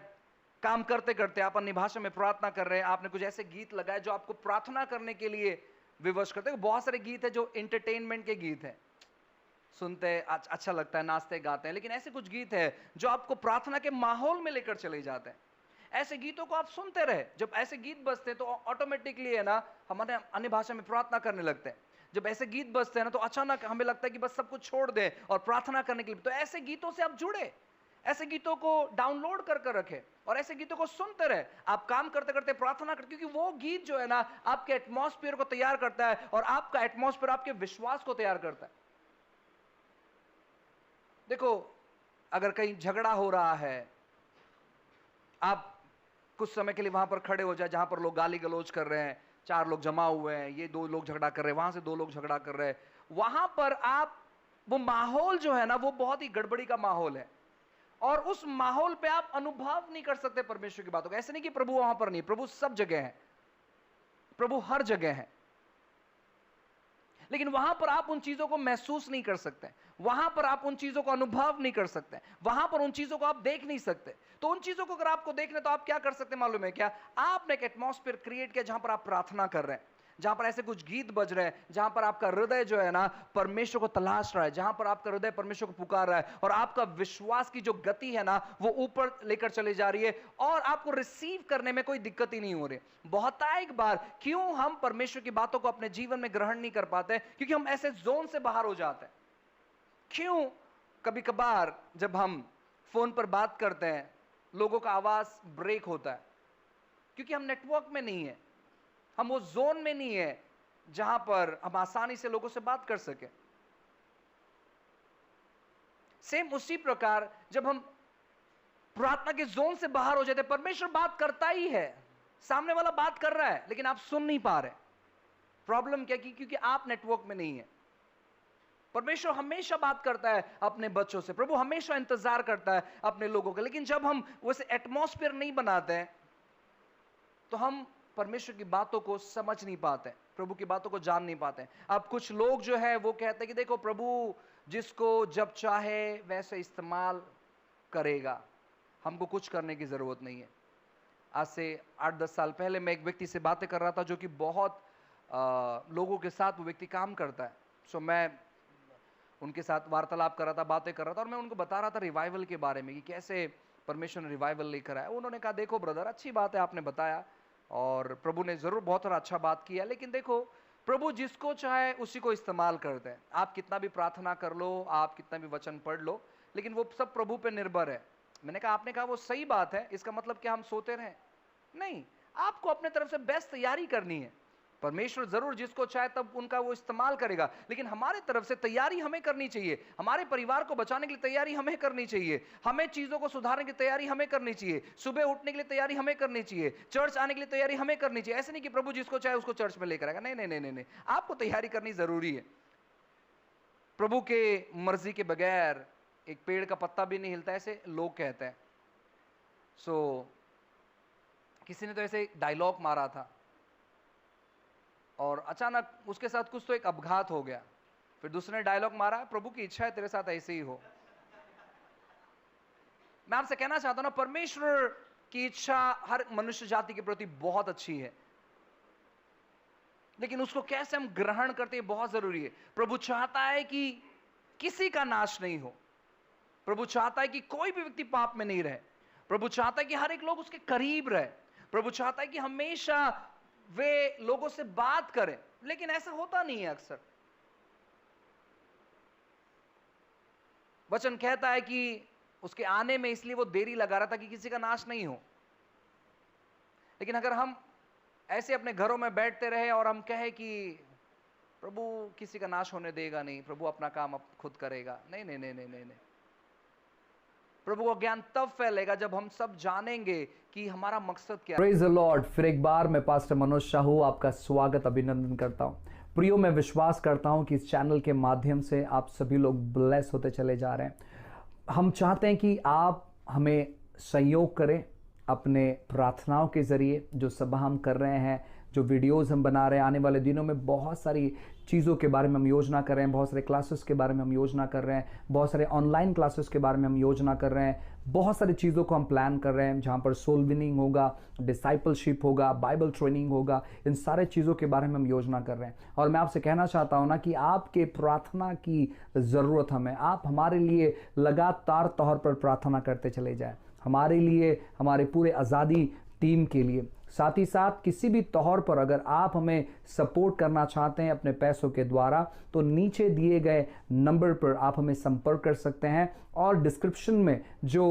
काम करते करते आप अन्य भाषा में प्रार्थना कर रहे हैं, आपने कुछ ऐसे गीत लगाए जो आपको प्रार्थना करने के लिए विवश करते हैं। बहुत सारे गीत हैं जो एंटरटेनमेंट के गीत हैं, सुनते अच्छा लगता है, नाचते गाते हैं, लेकिन ऐसे कुछ गीत हैं जो आपको प्रार्थना के माहौल में लेकर चले जाते हैं। ऐसे गीतों को आप सुनते रहे, जब ऐसे गीत बजते हैं तो ऑटोमेटिकली है ना हमारे अन्य भाषा में प्रार्थना करने लगते हैं। जब ऐसे गीत बजते हैं ना तो अचानक हमें लगता है कि बस सब कुछ छोड़ दें और प्रार्थना करने के लिए। तो ऐसे गीतों से आप जुड़े, ऐसे गीतों को डाउनलोड कर रखें और ऐसे गीतों को सुनते रहे। आप काम करते करते प्रार्थना करते, क्योंकि वो गीत जो है ना आपके एटमॉस्फेयर को तैयार करता है और आपका एटमॉस्फेयर आपके विश्वास को तैयार करता है। देखो, अगर कहीं झगड़ा हो रहा है, आप कुछ समय के लिए वहां पर खड़े हो जाए जहां पर लोग गाली गलौज कर रहे हैं, 4 लोग जमा हुए हैं, ये 2 लोग झगड़ा कर रहे हैं, वहां से 2 लोग झगड़ा कर रहे हैं, वहां पर आप वो माहौल जो है ना वो बहुत ही गड़बड़ी का माहौल है और उस माहौल पे आप अनुभव नहीं कर सकते परमेश्वर की बातों को। ऐसे नहीं कि प्रभु वहां पर नहीं, प्रभु सब जगह है, प्रभु हर जगह है, लेकिन वहां पर आप उन चीजों को महसूस नहीं कर सकते, वहां पर आप उन चीजों को अनुभव नहीं कर सकते, वहां पर उन चीजों को आप देख नहीं सकते। तो उन चीजों को अगर आपको देखना तो आप क्या कर सकते हैं मालूम है क्या? आपने एक एटमॉस्फेयर क्रिएट किया जहां पर आप प्रार्थना कर रहे हैं, जहां पर ऐसे कुछ गीत बज रहे हैं, जहां पर आपका हृदय जो है ना परमेश्वर को तलाश रहा है, जहां पर आपका हृदय परमेश्वर को पुकार रहा है और आपका विश्वास की जो गति है ना वो ऊपर लेकर चली जा रही है और आपको रिसीव करने में कोई दिक्कत ही नहीं हो रही। बहुतायत बार क्यों हम परमेश्वर की बातों को अपने जीवन में ग्रहण नहीं कर पाते? क्योंकि हम ऐसे जोन से बाहर हो जाते हैं। क्यों कभी कभार जब हम फोन पर बात करते हैं लोगों का आवाज ब्रेक होता है? क्योंकि हम नेटवर्क में नहीं है, हम वो जोन में नहीं है जहां पर हम आसानी से लोगों से बात कर सके। सेम उसी प्रकार जब हम प्रार्थना के जोन से बाहर हो जाते, परमेश्वर बात करता ही है, सामने वाला बात कर रहा है लेकिन आप सुन नहीं पा रहे। प्रॉब्लम क्या? क्योंकि आप नेटवर्क में नहीं है। परमेश्वर हमेशा बात करता है अपने बच्चों से, प्रभु हमेशा इंतजार करता है अपने लोगों का, लेकिन जब हम वैसे एटमॉस्फेयर नहीं बनाते हैं तो हम परमेश्वर की बातों को समझ नहीं पाते, प्रभु की बातों को जान नहीं पाते। अब कुछ लोग जो है वो कहते हैं कि देखो प्रभु जिसको जब चाहे वैसे इस्तेमाल करेगा, हमको कुछ करने की जरूरत नहीं है। आज से 8-10 साल पहले मैं एक व्यक्ति से बातें कर रहा था जो कि बहुत लोगों के साथ वो व्यक्ति काम करता है। सो मैं उनके साथ वार्तालाप कर रहा था, बातें कर रहा था और मैं उनको बता रहा था रिवाइवल के बारे में कि कैसे परमेश्वर ने रिवाइवल लेकर आया। उन्होंने कहा देखो ब्रदर, अच्छी बात है आपने बताया और प्रभु ने जरूर बहुत सारा अच्छा बात किया, लेकिन देखो प्रभु जिसको चाहे उसी को इस्तेमाल करते हैं। आप कितना भी प्रार्थना कर लो, आप कितना भी वचन पढ़ लो, लेकिन वो सब प्रभु पे निर्भर है। मैंने कहा आपने कहा वो सही बात है, इसका मतलब क्या हम सोते रहें? नहीं, आपको अपने तरफ से बेस्ट तैयारी करनी है। परमेश्वर जरूर जिसको चाहे तब उनका वो इस्तेमाल करेगा, लेकिन हमारे तरफ से तैयारी हमें करनी चाहिए। हमारे परिवार को बचाने के लिए तैयारी हमें करनी चाहिए, हमें चीजों को सुधारने की तैयारी हमें करनी चाहिए, सुबह उठने के लिए तैयारी हमें करनी चाहिए, चर्च आने के लिए तैयारी हमें करनी चाहिए। ऐसे नहीं कि प्रभु जिसको चाहे उसको चर्च में लेकर आएगा, नहीं नहीं नहीं नहीं, आपको तैयारी करनी जरूरी है। प्रभु के मर्जी के बगैर एक पेड़ का पत्ता भी नहीं हिलता, ऐसे लोग कहते हैं। किसी ने तो ऐसे डायलॉग मारा था और अचानक उसके साथ कुछ तो एक अपघात हो गया, फिर दूसरे ने डायलॉग मारा, प्रभु की इच्छा है तेरे साथ ऐसे ही हो। मैं आपसे कहना चाहता हूं ना, परमेश्वर की इच्छा हर मनुष्य जाति के प्रति बहुत अच्छी है, लेकिन उसको कैसे हम ग्रहण करते हैं बहुत जरूरी है। प्रभु चाहता है कि किसी का नाश नहीं हो, प्रभु चाहता है कि कोई भी व्यक्ति पाप में नहीं रहे, प्रभु चाहता है कि हर एक लोग उसके करीब रहे, प्रभु चाहता है कि हमेशा वे लोगों से बात करें, लेकिन ऐसा होता नहीं है। अक्सर वचन कहता है कि उसके आने में इसलिए वो देरी लगा रहा था कि किसी का नाश नहीं हो। लेकिन अगर हम ऐसे अपने घरों में बैठते रहे और हम कहे कि प्रभु किसी का नाश होने देगा नहीं, प्रभु अपना काम अब खुद करेगा, नहीं नहीं नहीं नहीं नहीं नहीं। प्रभु का ज्ञान तब फैलेगा जब हम सब जानेंगे कि हमारा मकसद क्या है। Praise the Lord. फिर एक बार मैं पास्टर मनोज शाहू आपका स्वागत अभिनंदन करता हूं। प्रियो, मैं विश्वास करता हूं कि इस चैनल के माध्यम से आप सभी लोग ब्लेस होते चले जा रहे हैं। हम चाहते हैं कि आप हमें सहयोग करें अपने प्रार्थनाओं के जरिए। जो सभा हम कर रहे हैं, जो वीडियोस हम बना रहे हैं, आने वाले दिनों में बहुत सारी चीज़ों के बारे में हम योजना कर रहे हैं, बहुत सारे क्लासेस के बारे में हम योजना कर रहे हैं, बहुत सारे ऑनलाइन क्लासेस के बारे में हम योजना कर रहे हैं, बहुत सारी चीज़ों को हम प्लान कर रहे हैं जहाँ पर सोल विनिंग होगा, डिसाइपलशिप होगा, बाइबल ट्रेनिंग होगा। इन सारे चीज़ों के बारे में हम योजना कर रहे हैं। और मैं आपसे कहना चाहता हूँ ना कि आपके प्रार्थना की ज़रूरत हमें। आप हमारे लिए लगातार तौर पर प्रार्थना करते चले जाएं, हमारे लिए, हमारे पूरे आज़ादी टीम के लिए। साथ ही साथ किसी भी तौर पर अगर आप हमें सपोर्ट करना चाहते हैं अपने पैसों के द्वारा, तो नीचे दिए गए नंबर पर आप हमें संपर्क कर सकते हैं और डिस्क्रिप्शन में जो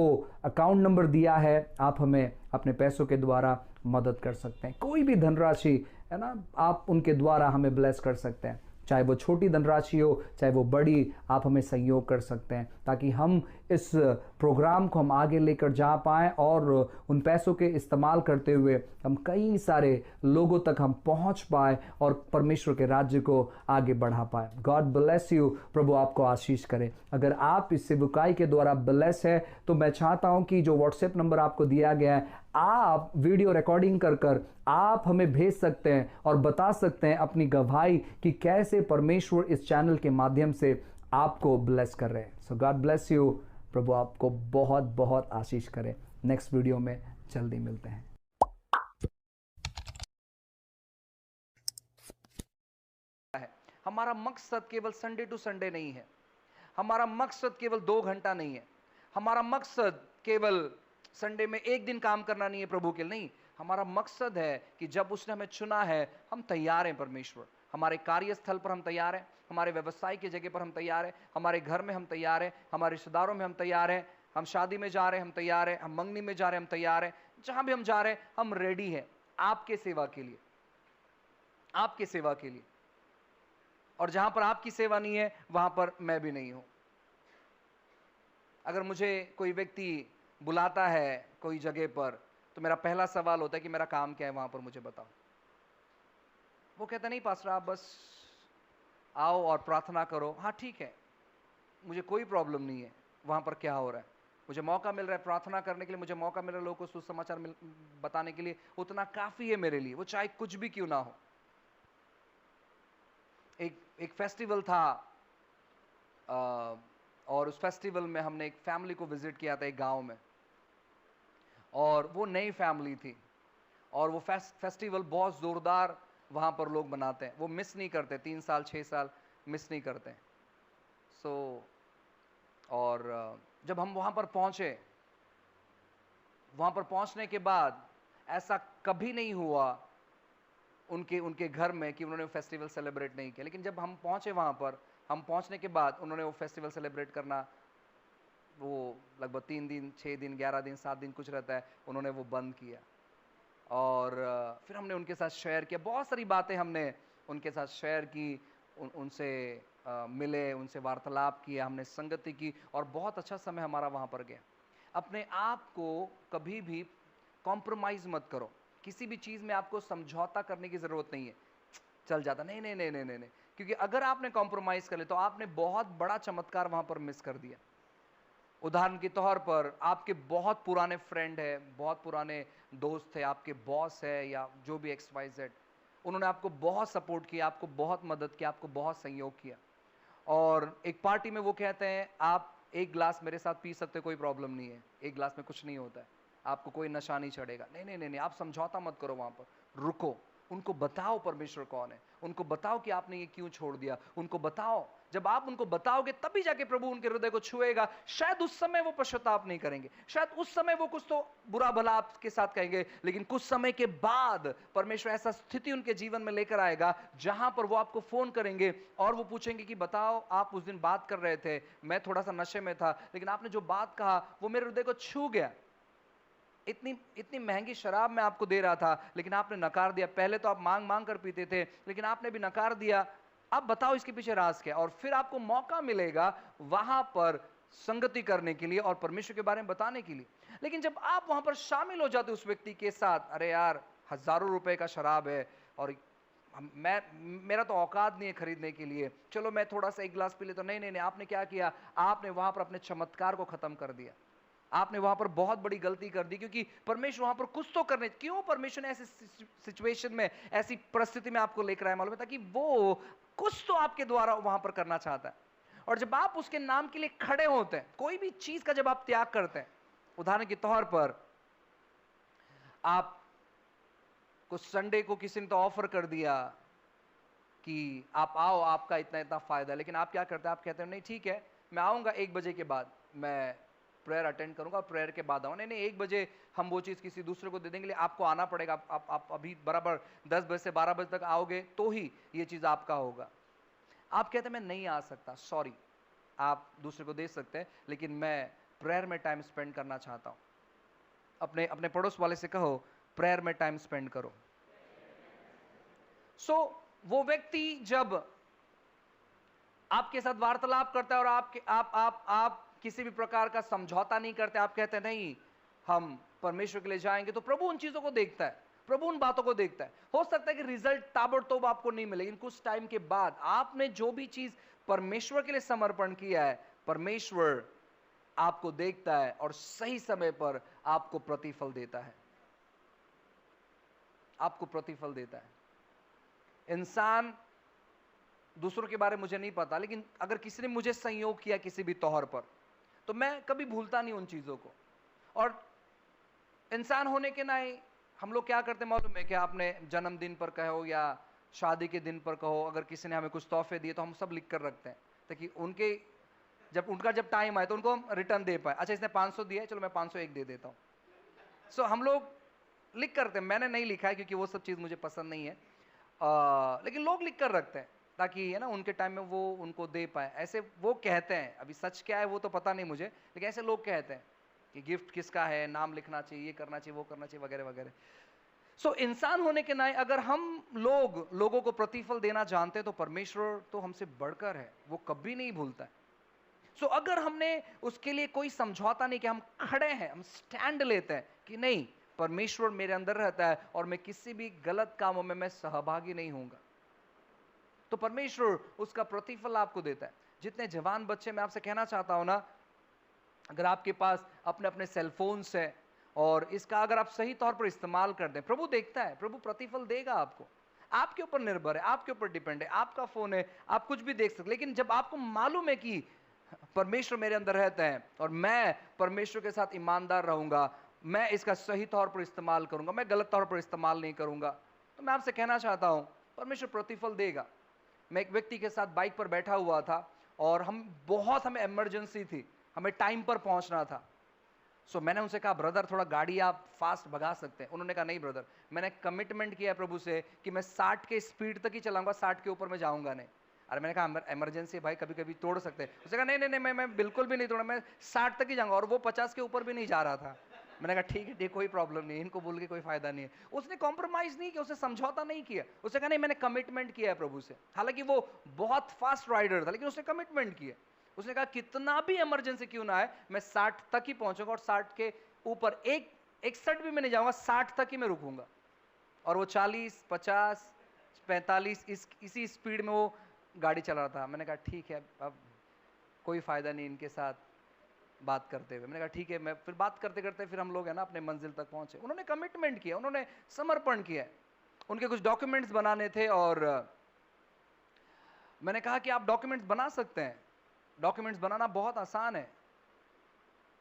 अकाउंट नंबर दिया है, आप हमें अपने पैसों के द्वारा मदद कर सकते हैं। कोई भी धनराशि है ना, आप उनके द्वारा हमें ब्लेस कर सकते हैं, चाहे वो छोटी धनराशि हो चाहे वो बड़ी, आप हमें सहयोग कर सकते हैं ताकि हम इस प्रोग्राम को हम आगे लेकर जा पाएँ और उन पैसों के इस्तेमाल करते हुए हम कई सारे लोगों तक हम पहुंच पाए और परमेश्वर के राज्य को आगे बढ़ा पाए। God bless you. प्रभु आपको आशीष करे। अगर आप इस सेवकाई के द्वारा ब्लेस है तो मैं चाहता हूं कि जो व्हाट्सएप नंबर आपको दिया गया है, आप वीडियो रिकॉर्डिंग कर आप हमें भेज सकते हैं और बता सकते हैं अपनी गवाही कि कैसे परमेश्वर इस चैनल के माध्यम से आपको ब्लेस कर रहे हैं। सो गॉड ब्लेस यू। प्रभु आपको बहुत बहुत आशीष करे। नेक्स्ट वीडियो में जल्दी मिलते हैं। हमारा मकसद केवल संडे टू संडे नहीं है, हमारा मकसद केवल 2 घंटा नहीं है, हमारा मकसद केवल संडे में एक दिन काम करना नहीं है प्रभु के लिए, नहीं। हमारा मकसद है कि जब उसने हमें चुना है, हम तैयार हैं परमेश्वर। हमारे कार्यस्थल पर हम तैयार हैं, हमारे व्यवसाय की जगह पर हम तैयार हैं, हमारे घर में हम तैयार हैं, हमारे रिश्तेदारों में हम तैयार हैं, हम शादी में जा रहे हैं हम तैयार हैं, हम मंगनी में जा रहे हैं हम तैयार हैं, जहां भी हम जा रहे हैं हम रेडी हैं आपके सेवा के लिए, आपके सेवा के लिए। और जहां पर आपकी सेवा नहीं है वहां पर मैं भी नहीं हूं। अगर मुझे कोई व्यक्ति बुलाता है कोई जगह पर, तो मेरा पहला सवाल होता है कि मेरा काम क्या है वहां पर, मुझे बताओ। वो कहता नहीं पास्टर आप बस आओ और प्रार्थना करो। हाँ ठीक है, मुझे कोई प्रॉब्लम नहीं है वहां पर क्या हो रहा है, मुझे मौका मिल रहा है प्रार्थना करने के लिए, मुझे मौका मिल रहा है लोगों को सुसमाचार बताने के लिए, उतना काफी है मेरे लिए, वो चाहे कुछ भी क्यों ना हो। एक फेस्टिवल था और उस फेस्टिवल में हमने एक फैमिली को विजिट किया था एक गांव में, और वो नई फैमिली थी और वो फेस्टिवल बहुत जोरदार वहां पर लोग मनाते हैं, वो मिस नहीं करते, 3 साल 6 साल मिस नहीं करते हैं। और जब हम वहां पर पहुंचे, वहां पर पहुंचने के बाद ऐसा कभी नहीं हुआ उनके घर में कि उन्होंने फेस्टिवल सेलिब्रेट नहीं किया। लेकिन जब हम पहुंचे वहां पर, हम पहुंचने के बाद उन्होंने वो फेस्टिवल सेलिब्रेट करना, वो लगभग 3 दिन 6 दिन 11 दिन 7 दिन कुछ रहता है, उन्होंने वो बंद किया। और फिर हमने उनके साथ शेयर किया, बहुत सारी बातें हमने उनके साथ शेयर की, उनसे मिले, उनसे वार्तालाप किया, हमने संगति की और बहुत अच्छा समय हमारा वहाँ पर गया। अपने आप को कभी भी कॉम्प्रोमाइज़ मत करो, किसी भी चीज़ में आपको समझौता करने की ज़रूरत नहीं है, चल जाता नहीं नहीं नहीं नहीं नहीं, क्योंकि अगर आपने कॉम्प्रोमाइज़ कर लिया तो आपने बहुत बड़ा चमत्कार वहाँ पर मिस कर दिया। उदाहरण के तौर पर आपके बहुत पुराने फ्रेंड है, बहुत पुराने दोस्त है, आपके बॉस है या जो भी XYZ, उन्होंने आपको बहुत सपोर्ट किया, आपको बहुत मदद किया, आपको बहुत सहयोग किया, और एक पार्टी में वो कहते हैं आप 1 गिलास मेरे साथ पी सकते हो, कोई प्रॉब्लम नहीं है, 1 गिलास में कुछ नहीं होता है, आपको कोई नशा नहीं चढ़ेगा। नहीं नहीं नहीं नहीं, आप समझौता मत करो, वहाँ पर रुको, उनको बताओ परमेश्वर कौन है, उनको बताओ कि आपने ये क्यों छोड़ दिया, उनको बताओ। जब आप उनको बताओगे तभी जाके प्रभु उनके हृदय को छुएगा। शायद उस समय वो पश्चाताप नहीं करेंगे, शायद उस समय वो कुछ तो बुरा भला आपके साथ कहेंगे, लेकिन कुछ समय के बाद परमेश्वर ऐसा स्थिति उनके जीवन में लेकर आएगा जहां पर वो आपको फोन करेंगे और वो पूछेंगे कि बताओ, आप उस दिन बात कर रहे थे, मैं थोड़ा सा नशे में था, लेकिन आपने जो बात कहा वो मेरे हृदय को छू गया। इतनी इतनी महंगी शराब मैं आपको दे रहा था, लेकिन आपने नकार दिया। पहले तो आप मांग मांग कर पीते थे, लेकिन आपने भी नकार दिया। अब बताओ इसके पीछे राज क्या? और फिर आपको मौका मिलेगा वहां पर संगति करने के लिए और परमेश्वर के बारे में बताने के लिए। लेकिन जब आप वहां पर शामिल हो जाते उस व्यक्ति के साथ, अरे यार हजारों रुपए का शराब है और मैं मेरा तो औकात नहीं है खरीदने के लिए, चलो मैं थोड़ा सा एक गिलास पी लेता हूं। नहीं नहीं नहीं, आपने क्या किया? आपने वहां पर अपने चमत्कार को खत्म कर दिया। आपने वहां पर बहुत बड़ी गलती कर दी, क्योंकि परमेश्वर वहां पर कुछ तो करने, क्यों परमेश्वर ने ऐसी सिचुएशन में, ऐसी परिस्थिति में आपको लेकर आया, मालूम है, ताकि वो कुछ तो आपके द्वारा वहां पर करना चाहता है। और जब आप उसके नाम के लिए खड़े होते हैं, कोई भी चीज का जब आप त्याग करते हैं, उदाहरण के तौर पर आप कुछ संडे को किसी ने तो ऑफर कर दिया कि आप आओ, आपका इतना इतना फायदा है, लेकिन आप क्या करते हैं? आप कहते हैं नहीं ठीक है, मैं आऊंगा 1 बजे के बाद, मैं प्रेयर अटेंड करूंगा, प्रेयर के बाद आऊंगा। नहीं नहीं, 1 बजे हम वो चीज़ किसी दूसरे को दे देंगे, आपको आना पड़ेगा। आप अभी बराबर 10 बजे से 12 बजे तक आओगे तो ही ये चीज़ आपका होगा। आप कहते हैं मैं नहीं आ सकता, सॉरी, आप दूसरे को दे सकते हैं, लेकिन मैं प्रेयर में टाइम स्पेंड करना चाहता हूँ। अपने अपने पड़ोस वाले से कहो, प्रेयर में टाइम स्पेंड करो। वो व्यक्ति जब आपके साथ वार्तालाप करता है और आप किसी भी प्रकार का समझौता नहीं करते, आप कहते हैं नहीं हम परमेश्वर के लिए जाएंगे, तो प्रभु उन चीजों को देखता है, प्रभु उन बातों को देखता है। हो सकता है कि रिजल्ट ताबड़तोड़ आपको नहीं मिले, लेकिन कुछ टाइम के बाद आपने जो भी चीज परमेश्वर के लिए समर्पण किया है, परमेश्वर आपको देखता है और सही समय पर आपको प्रतिफल देता है, आपको प्रतिफल देता है। इंसान दूसरों के बारे में मुझे नहीं पता, लेकिन अगर किसी ने मुझे संयोग किया किसी भी तौर पर, तो मैं कभी भूलता नहीं उन चीजों को। और इंसान होने के नाते हम लोग क्या करते हैं मालूम है? कि आपने जन्मदिन पर कहो या शादी के दिन पर कहो, अगर किसी ने हमें कुछ तोहफे दिए तो हम सब लिख कर रखते हैं, ताकि उनका जब टाइम आए तो उनको हम रिटर्न दे पाए। अच्छा इसने 500 दिया है, चलो मैं 501 दे देता हूँ। सो हम लोग लिख करते हैं। मैंने नहीं लिखा है क्योंकि वो सब चीज़ मुझे पसंद नहीं है, लेकिन लोग लिख कर रखते हैं ताकि है ना उनके टाइम में वो उनको दे पाए। ऐसे वो कहते हैं, अभी सच क्या है वो तो पता नहीं मुझे, लेकिन ऐसे लोग कहते हैं कि गिफ्ट किसका है, नाम लिखना चाहिए, ये करना चाहिए, वो करना चाहिए, वगैरह वगैरह। सो इंसान होने के नाते अगर हम लोगों को प्रतिफल देना जानते हैं, तो परमेश्वर तो हमसे बढ़कर है, वो कभी नहीं भूलता है। सो अगर हमने उसके लिए कोई समझौता नहीं किया, हम खड़े हैं, हम स्टैंड लेते हैं कि नहीं परमेश्वर मेरे अंदर रहता है और मैं किसी भी गलत कामों में मैं सहभागी नहीं होऊंगा, तो परमेश्वर उसका प्रतिफल आपको देता है। जितने जवान बच्चे, मैं आपसे कहना चाहता हूं ना, अगर आपके पास अपने अपने सेलफोन्स है और इसका अगर आप सही तौर पर इस्तेमाल कर दें, प्रभु देखता है, प्रभु प्रतिफल देगा आपको। आपके ऊपर निर्भर है, आपके ऊपर डिपेंड है, आपका फोन है, आप कुछ भी देख सकते। लेकिन जब आपको मालूम है कि परमेश्वर मेरे अंदर रहता है और मैं परमेश्वर के साथ ईमानदार रहूंगा, मैं इसका सही तौर पर इस्तेमाल करूंगा, मैं गलत तौर पर इस्तेमाल नहीं करूंगा, तो मैं आपसे कहना चाहता हूं परमेश्वर प्रतिफल देगा। मैं एक व्यक्ति के साथ बाइक पर बैठा हुआ था और हमें इमरजेंसी थी, हमें टाइम पर पहुंचना था। सो मैंने उनसे कहा ब्रदर थोड़ा गाड़ी आप फास्ट भगा सकते हैं? उन्होंने कहा नहीं ब्रदर, मैंने कमिटमेंट किया प्रभु से कि मैं 60 के स्पीड तक ही चलाऊंगा, 60 के ऊपर मैं जाऊंगा नहीं। अरे मैंने कहा इमरजेंसी भाई, कभी कभी तोड़ सकते हैं। उसने कहा नहीं नहीं नहीं, मैं बिल्कुल भी नहीं तोड़ा, मैं 60 तक ही जाऊंगा। और वो 50 के ऊपर भी नहीं जा रहा था। मैंने कहा ठीक है, कोई प्रॉब्लम नहीं, इनको बोल के कोई फायदा नहीं है। उसने कॉम्प्रोमाइज नहीं किया, उसने समझौता नहीं किया। उसने कहा नहीं मैंने कमिटमेंट किया है प्रभु से। हालांकि वो बहुत फास्ट राइडर था, लेकिन उसने कमिटमेंट किया। उसने कहा कितना भी इमरजेंसी क्यों ना आए, मैं 60 तक ही पहुंचूंगा और 60 के ऊपर 61 भी मैं नहीं जाऊंगा, 60 तक ही मैं रुकूंगा। और वो 40, 50, 45 इसी स्पीड में वो गाड़ी चला रहा था। मैंने कहा ठीक है, अब कोई फायदा नहीं इनके साथ बात करते हुए। मैंने कहा ठीक है। मैं फिर बात करते करते फिर हम लोग है ना अपने मंजिल तक पहुंचे। उन्होंने कमिटमेंट किया, उन्होंने समर्पण किया। उनके कुछ डॉक्यूमेंट्स बनाने थे और मैंने कहा कि आप डॉक्यूमेंट्स बना सकते हैं, डॉक्यूमेंट्स बनाना बहुत आसान है।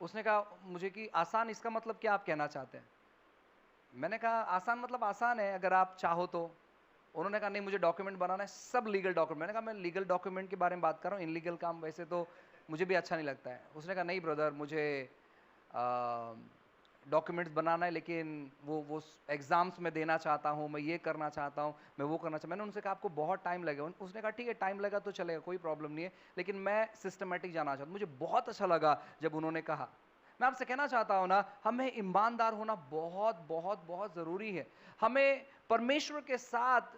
उसने कहा मुझे कि आसान इसका मतलब क्या आप कहना चाहते हैं? मैंने कहा आसान मतलब आसान है, अगर आप चाहो तो। उन्होंने कहा नहीं मुझे डॉक्यूमेंट बनाना है, सब लीगल डॉक्यूमेंट। मैंने कहा मैं लीगल डॉक्यूमेंट के बारे में बात कर रहा हूँ, इनलीगल काम वैसे तो मुझे भी अच्छा नहीं लगता है। उसने कहा नहीं ब्रदर, मुझे डॉक्यूमेंट्स बनाना है, लेकिन वो एग्जाम्स में देना चाहता हूँ, मैं ये करना चाहता हूँ, मैं वो करना चाहता। मैंने उनसे कहा आपको बहुत टाइम लगेगा। उसने कहा ठीक है टाइम लगा तो चलेगा, कोई प्रॉब्लम नहीं है, लेकिन मैं सिस्टमेटिक जाना चाहता हूँ। मुझे बहुत अच्छा लगा जब उन्होंने कहा। मैं आपसे कहना चाहता हूँ ना, हमें ईमानदार होना बहुत बहुत बहुत ज़रूरी है। हमें परमेश्वर के साथ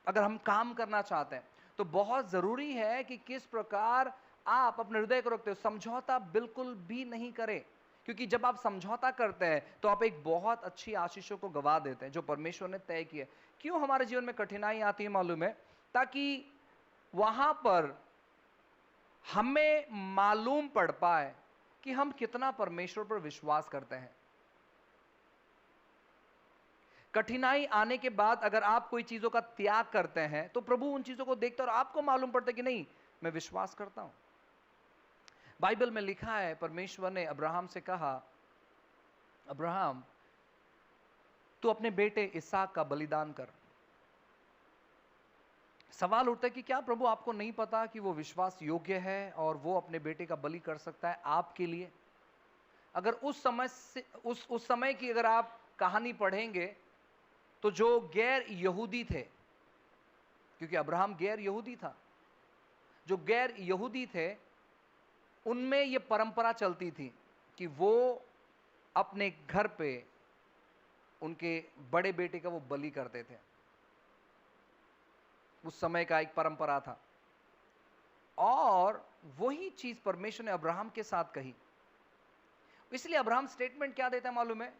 अगर हम काम करना चाहते हैं तो बहुत ज़रूरी है कि किस प्रकार आप अपने हृदय को रखते हो। समझौता बिल्कुल भी नहीं करें, क्योंकि जब आप समझौता करते हैं तो आप एक बहुत अच्छी आशीषों को गवा देते हैं जो परमेश्वर ने तय किया। क्यों हमारे जीवन में कठिनाई आती है मालूम है? ताकि वहां पर हमें मालूम पड़ पाए कि हम कितना परमेश्वर पर विश्वास करते हैं। कठिनाई आने के बाद अगर आप कोई चीजों का त्याग करते हैं तो प्रभु उन चीजों को देखते हैं और आपको मालूम पड़ता है कि नहीं, मैं विश्वास करता हूं। बाइबल में लिखा है परमेश्वर ने अब्राहम से कहा, अब्राहम तू अपने बेटे इसहाक का बलिदान कर। सवाल उठता है कि क्या प्रभु आपको नहीं पता कि वो विश्वास योग्य है और वो अपने बेटे का बलि कर सकता है आपके लिए? अगर उस समय से उस समय की अगर आप कहानी पढ़ेंगे तो जो गैर यहूदी थे, क्योंकि अब्राहम गैर यहूदी था, जो गैर यहूदी थे उनमें यह परंपरा चलती थी कि वो अपने घर पे उनके बड़े बेटे का वो बलि करते थे। उस समय का एक परंपरा था और वही चीज परमेश्वर ने अब्राहम के साथ कही। इसलिए अब्राहम स्टेटमेंट क्या देता है मालूम है?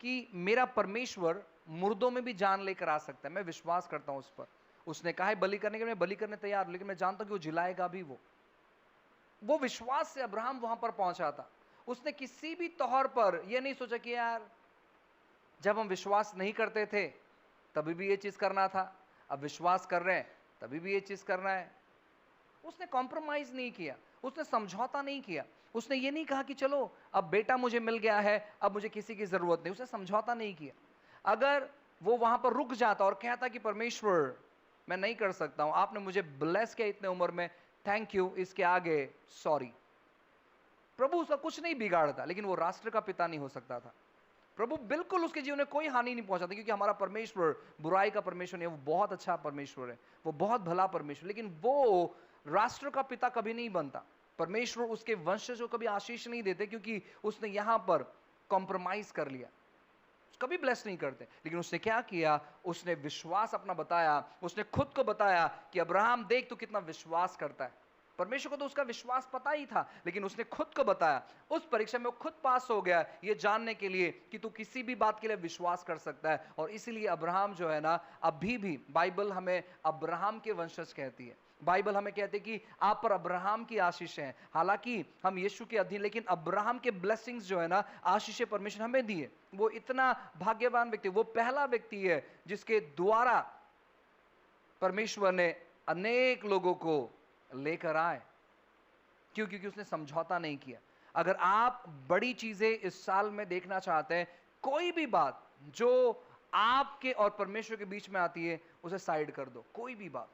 कि मेरा परमेश्वर मुर्दों में भी जान लेकर आ सकता है, मैं विश्वास करता हूं उस पर। उसने कहा है बलि करने के लिए, मैं बलि करने तैयार हूं, लेकिन मैं जानता हूं कि वो जिलाएगा भी। वो विश्वास से अब्राहम वहां पर पहुंचा था। उसने किसी भी तौर पर यह नहीं सोचा कि यार जब हम विश्वास नहीं करते थे तभी भी ये चीज करना था, अब विश्वास कर रहे हैं तभी भी ये चीज करना है। उसने कॉम्प्रोमाइज नहीं किया, उसने समझौता नहीं किया। उसने ये नहीं कहा कि चलो अब बेटा मुझे मिल गया है, अब मुझे किसी की जरूरत नहीं। उसने समझौता नहीं किया। अगर वो वहां पर रुक जाता और कहता कि परमेश्वर मैं नहीं कर सकता हूं, आपने मुझे ब्लेस किया इतने उम्र में, थैंक यू, इसके आगे सॉरी, प्रभु उसका कुछ नहीं बिगाड़ता, लेकिन वो राष्ट्र का पिता नहीं हो सकता था। प्रभु बिल्कुल उसके जीवन में कोई हानि नहीं पहुंचाता, क्योंकि हमारा परमेश्वर बुराई का परमेश्वर नहीं है, वो बहुत अच्छा परमेश्वर है, वो बहुत भला परमेश्वर। लेकिन वो राष्ट्र का पिता कभी नहीं बनता। परमेश्वर उसके वंशज को कभी आशीष नहीं देते, क्योंकि उसने यहां पर कॉम्प्रोमाइज कर लिया। कभी ब्लेस नहीं करते। लेकिन उसने क्या किया? उसने विश्वास अपना बताया, उसने खुद को बताया कि अब्राहम देख तू कितना विश्वास करता है। परमेश्वर को तो उसका विश्वास पता ही था, लेकिन उसने खुद को बताया। उस परीक्षा में वो खुद पास हो गया ये जानने के लिए कि तू किसी भी बात के लिए विश्वास कर सकता है। और इसीलिए अब्राहम जो है ना, अभी भी बाइबल हमें अब्राहम के वंशज कहती है। बाइबल हमें कहते हैं कि आप पर अब्राहम की आशीष है। हालांकि हम यीशु के अधीन, लेकिन अब्राहम के ब्लेसिंग्स जो है ना, आशीष परमेश्वर हमें दिए। वो इतना भाग्यवान व्यक्ति, वो पहला व्यक्ति है जिसके द्वारा परमेश्वर ने अनेक लोगों को लेकर आए। क्यों? क्योंकि उसने समझौता नहीं किया। अगर आप बड़ी चीजें इस साल में देखना चाहते हैं, कोई भी बात जो आपके और परमेश्वर के बीच में आती है उसे साइड कर दो। कोई भी बात,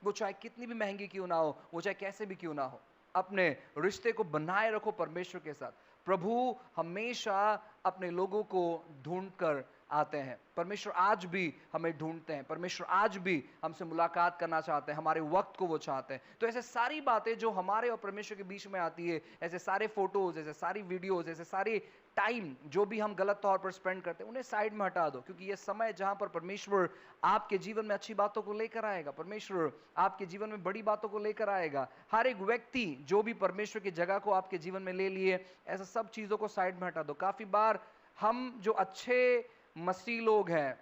वो चाहे कितनी भी महंगी क्यों ना हो, वो चाहे कैसे भी क्यों ना हो, अपने रिश्ते को बनाए रखो परमेश्वर के साथ। प्रभु हमेशा अपने लोगों को ढूंढ कर आते हैं। परमेश्वर आज भी हमें ढूंढते हैं। परमेश्वर आज भी हमसे मुलाकात करना चाहते हैं, हमारे वक्त को वो चाहते हैं। तो ऐसे सारी बातें जो हमारे और परमेश्वर के बीच में आती है, ऐसे सारे फोटोज, ऐसे सारी वीडियोज, ऐसे सारे टाइम जो भी हम गलत तौर पर स्पेंड करते हैं, उन्हें साइड में हटा दो। क्योंकि ये समय जहां पर परमेश्वर आपके जीवन में अच्छी बातों को लेकर आएगा, परमेश्वर आपके जीवन में बड़ी बातों को लेकर आएगा। हर एक व्यक्ति जो भी परमेश्वर की जगह को आपके जीवन में ले लिए, ऐसा सब चीजों को साइड में हटा दो। काफी बार हम जो अच्छे मसीह लोग हैं,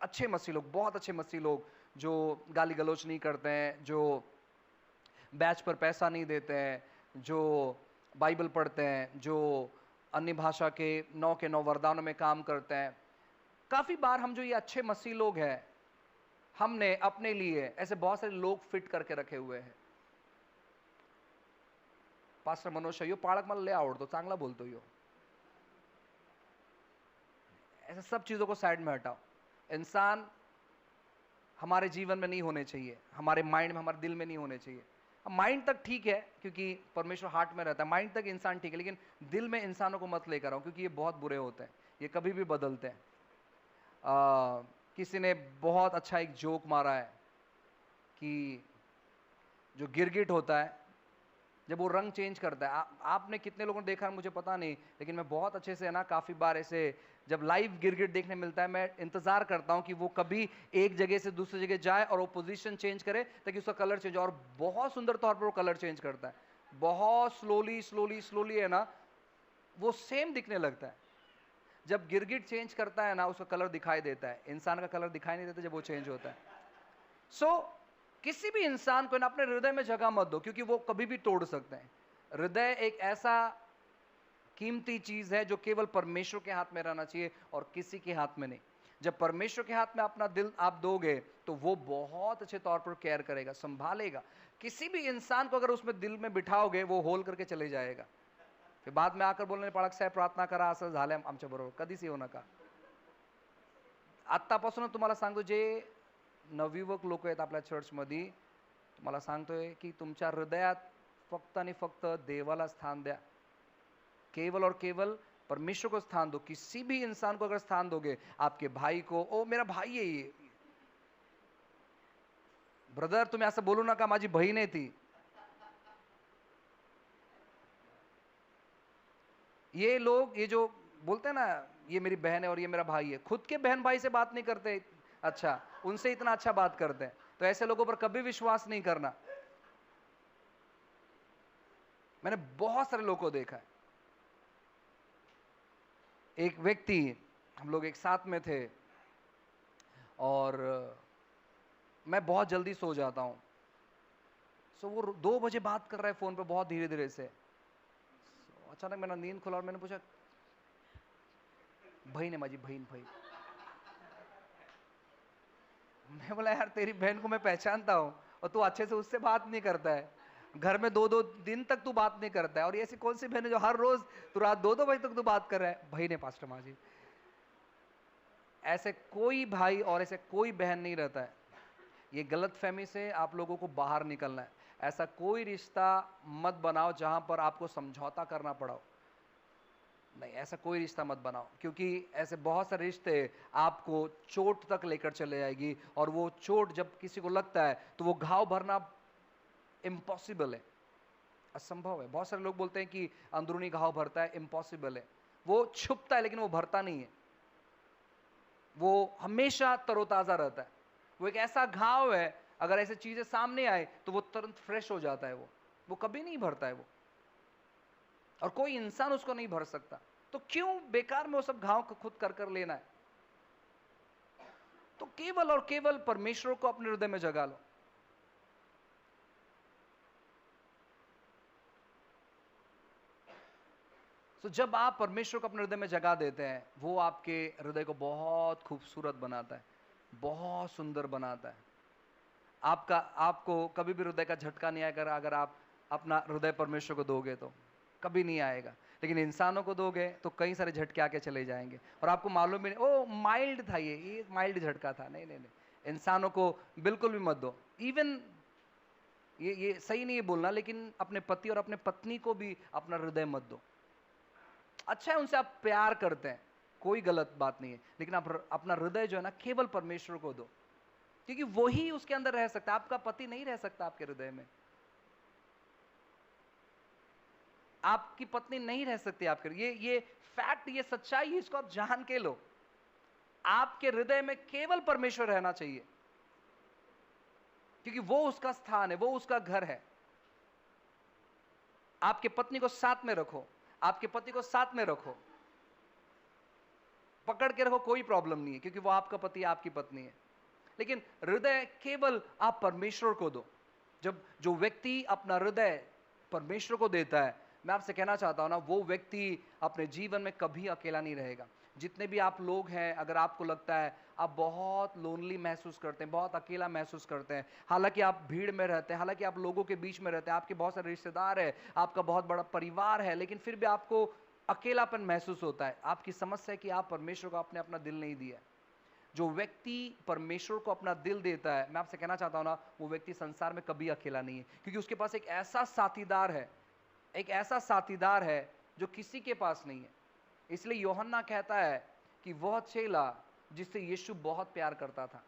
अच्छे मसीह लोग, बहुत अच्छे मसीह लोग जो गाली गलौच नहीं करते हैं, जो बैच पर पैसा नहीं देते हैं, जो बाइबल पढ़ते हैं, जो अन्य भाषा के 9 वरदानों में काम करते हैं, काफी बार हम जो ये अच्छे मसीह लोग हैं, हमने अपने लिए ऐसे बहुत सारे लोग फिट करके रखे हुए हैं। पास्टर मनोज यो पाळक मला लय आवडतो, चांगला बोलतो यो। ऐसे सब चीजों को साइड में हटाओ। इंसान हमारे जीवन में नहीं होने चाहिए, हमारे माइंड में, हमारे दिल में नहीं होने चाहिए। माइंड तक ठीक है क्योंकि परमेश्वर हार्ट में रहता है, माइंड तक इंसान ठीक है, लेकिन दिल में इंसानों को मत लेकर आओ क्योंकि ये बहुत बुरे होते हैं, ये कभी भी बदलते हैं। किसी ने बहुत अच्छा एक जोक मारा है कि जो गिरगिट होता है जब वो रंग चेंज करता है, आपने कितने लोगों ने देखा है मुझे पता नहीं, लेकिन मैं बहुत अच्छे से ना काफ़ी बार ऐसे जब लाइव गिरगिट देखने मिलता है मैं इंतज़ार करता हूँ कि वो कभी एक जगह से दूसरी जगह जाए और वो पोजीशन चेंज करे ताकि उसका कलर चेंज हो, और बहुत सुंदर तौर पर वो कलर चेंज करता है, बहुत स्लोली स्लोली स्लोली है ना, वो सेम दिखने लगता है। जब गिरगिट चेंज करता है ना उसका कलर दिखाई देता है, इंसान का कलर दिखाई नहीं देता जब वो चेंज होता है। किसी भी इंसान को ना अपने हृदय में जगह मत दो क्योंकि वो कभी भी तोड़ सकते हैं। हृदय एक ऐसा कीमती चीज है जो केवल परमेश्वर के हाथ में रहना चाहिए और किसी के हाथ में नहीं। जब परमेश्वर के हाथ में अपना दिल आप दोगे तो वो बहुत अच्छे तौर पर केयर करेगा, संभालेगा। किसी भी इंसान को अगर उसमें दिल में बिठाओगे वो होल करके चले जाएगा, फिर बाद में आकर बोलणे पाळक साहेब प्रार्थना करा असं झालंय आमच्या बरोबर, कधीच येऊ नका। आत्तापासून तुम्हाला सांगतो, जे नवयुवक लोक आहेत आपल्या चर्चमध्ये, तुम्हाला सांगतोय की तुमच्या हृदयात फक्त आणि फक्त देवाला स्थान द्या, केवल और केवल परमेश्वर को स्थान दो। किसी भी इंसान को अगर स्थान दोगे, आपके भाई को, ओ मेरा भाई है ये, ब्रदर तुम्ही असं बोलू नका, माझी बहीण आहे ती, ये लोग ये जो बोलते हैं ना ये मेरी बहन है और ये मेरा भाई है, खुद के बहन भाई से बात नहीं करते, अच्छा उनसे इतना अच्छा बात करते हैं, तो ऐसे लोगों पर कभी विश्वास नहीं करना। मैंने बहुत सारे लोगों को देखा है। एक व्यक्ति, हम लोग एक साथ में थे और मैं बहुत जल्दी सो जाता हूं, सो वो 2 बजे बात कर रहा है फोन पे बहुत धीरे धीरे से। अचानक मेरा नींद खुला और मैंने पूछा, बहन है माझी, बहन बहन। मैं बोला यार तेरी बहन को मैं पहचानता हूं और तू अच्छे से उससे बात नहीं करता है, घर में 2-2 दिन तक तू बात नहीं करता है, और ये ऐसी कौन सी बहन है जो हर रोज तू रात 2-2 बजे तक तू बात कर रहा है? बहन है पास्टर माजी। ऐसे कोई भाई और ऐसे कोई बहन नहीं रहता है। ये गलतफहमी से आप लोगों को बाहर निकलना है। ऐसा कोई रिश्ता मत बनाओ जहां पर आपको समझौता करना पड़ा हो। नहीं, ऐसा कोई रिश्ता मत बनाओ क्योंकि ऐसे बहुत सारे रिश्ते आपको चोट तक लेकर चले जाएगी, और वो चोट जब किसी को लगता है तो वो घाव भरना इम्पॉसिबल है, असंभव है। बहुत सारे लोग बोलते हैं कि अंदरूनी घाव भरता है, इम्पॉसिबल है। वो छुपता है लेकिन वो भरता नहीं है, वो हमेशा तरोताजा रहता है। वो एक ऐसा घाव है, अगर ऐसी चीजें सामने आए तो वो तुरंत फ्रेश हो जाता है, वो कभी नहीं भरता है वो, और कोई इंसान उसको नहीं भर सकता। तो क्यों बेकार में वो सब घाव को खुद कर कर लेना है? तो केवल और केवल परमेश्वर को अपने हृदय में जगा लो। तो जब आप परमेश्वर को अपने हृदय में जगा देते हैं, वो आपके हृदय को बहुत खूबसूरत बनाता है, बहुत सुंदर बनाता है। आपको कभी भी हृदय का झटका नहीं आएगा अगर आप अपना हृदय परमेश्वर को दोगे तो, कभी नहीं आएगा। लेकिन इंसानों को दोगे तो कई सारे झटके आके चले जाएंगे और आपको मालूम भी नहीं, ओ माइल्ड था, ये माइल्ड झटका था। नहीं नहीं नहीं, इंसानों को बिल्कुल भी मत दो। इवन ये सही नहीं है बोलना, लेकिन अपने पति और अपने पत्नी को भी अपना हृदय मत दो। अच्छा है उनसे आप प्यार करते हैं, कोई गलत बात नहीं है, लेकिन आप अपना हृदय जो है ना केवल परमेश्वर को दो, क्योंकि वही उसके अंदर रह सकता है। आपका पति नहीं रह सकता आपके हृदय में, आपकी पत्नी नहीं रह सकती आपके। ये फैक्ट, ये सच्चाई, इसको आप जान के लो। आपके हृदय में केवल परमेश्वर रहना चाहिए, क्योंकि वो उसका स्थान है, वो उसका घर है। आपके पत्नी को साथ में रखो, आपके पति को साथ में रखो, पकड़ के रखो, कोई प्रॉब्लम नहीं है, क्योंकि वो आपका पति, आपकी पत्नी है। लेकिन हृदय केवल आप परमेश्वर को दो। जब जो व्यक्ति अपना हृदय परमेश्वर को देता है, मैं आपसे कहना चाहता हूं ना, वो व्यक्ति अपने जीवन में कभी अकेला नहीं रहेगा। जितने भी आप लोग हैं, अगर आपको लगता है आप बहुत लोनली महसूस करते हैं, बहुत अकेला महसूस करते हैं, हालांकि आप भीड़ में रहते हैं, हालांकि आप लोगों के बीच में रहते हैं, आपके बहुत सारे रिश्तेदार हैं, आपका बहुत बड़ा परिवार है, लेकिन फिर भी आपको अकेलापन महसूस होता है, आपकी समस्या है कि आप परमेश्वर को आपने अपना दिल नहीं दिया। जो व्यक्ति परमेश्वर को अपना दिल देता है, मैं आपसे कहना चाहता हूं ना, वो व्यक्ति संसार में कभी अकेला नहीं है, क्योंकि उसके पास एक ऐसा साथीदार है, एक ऐसा साथीदार है जो किसी के पास नहीं है। इसलिए यूहन्ना कहता है कि वह चेला जिससे यीशु बहुत प्यार करता था।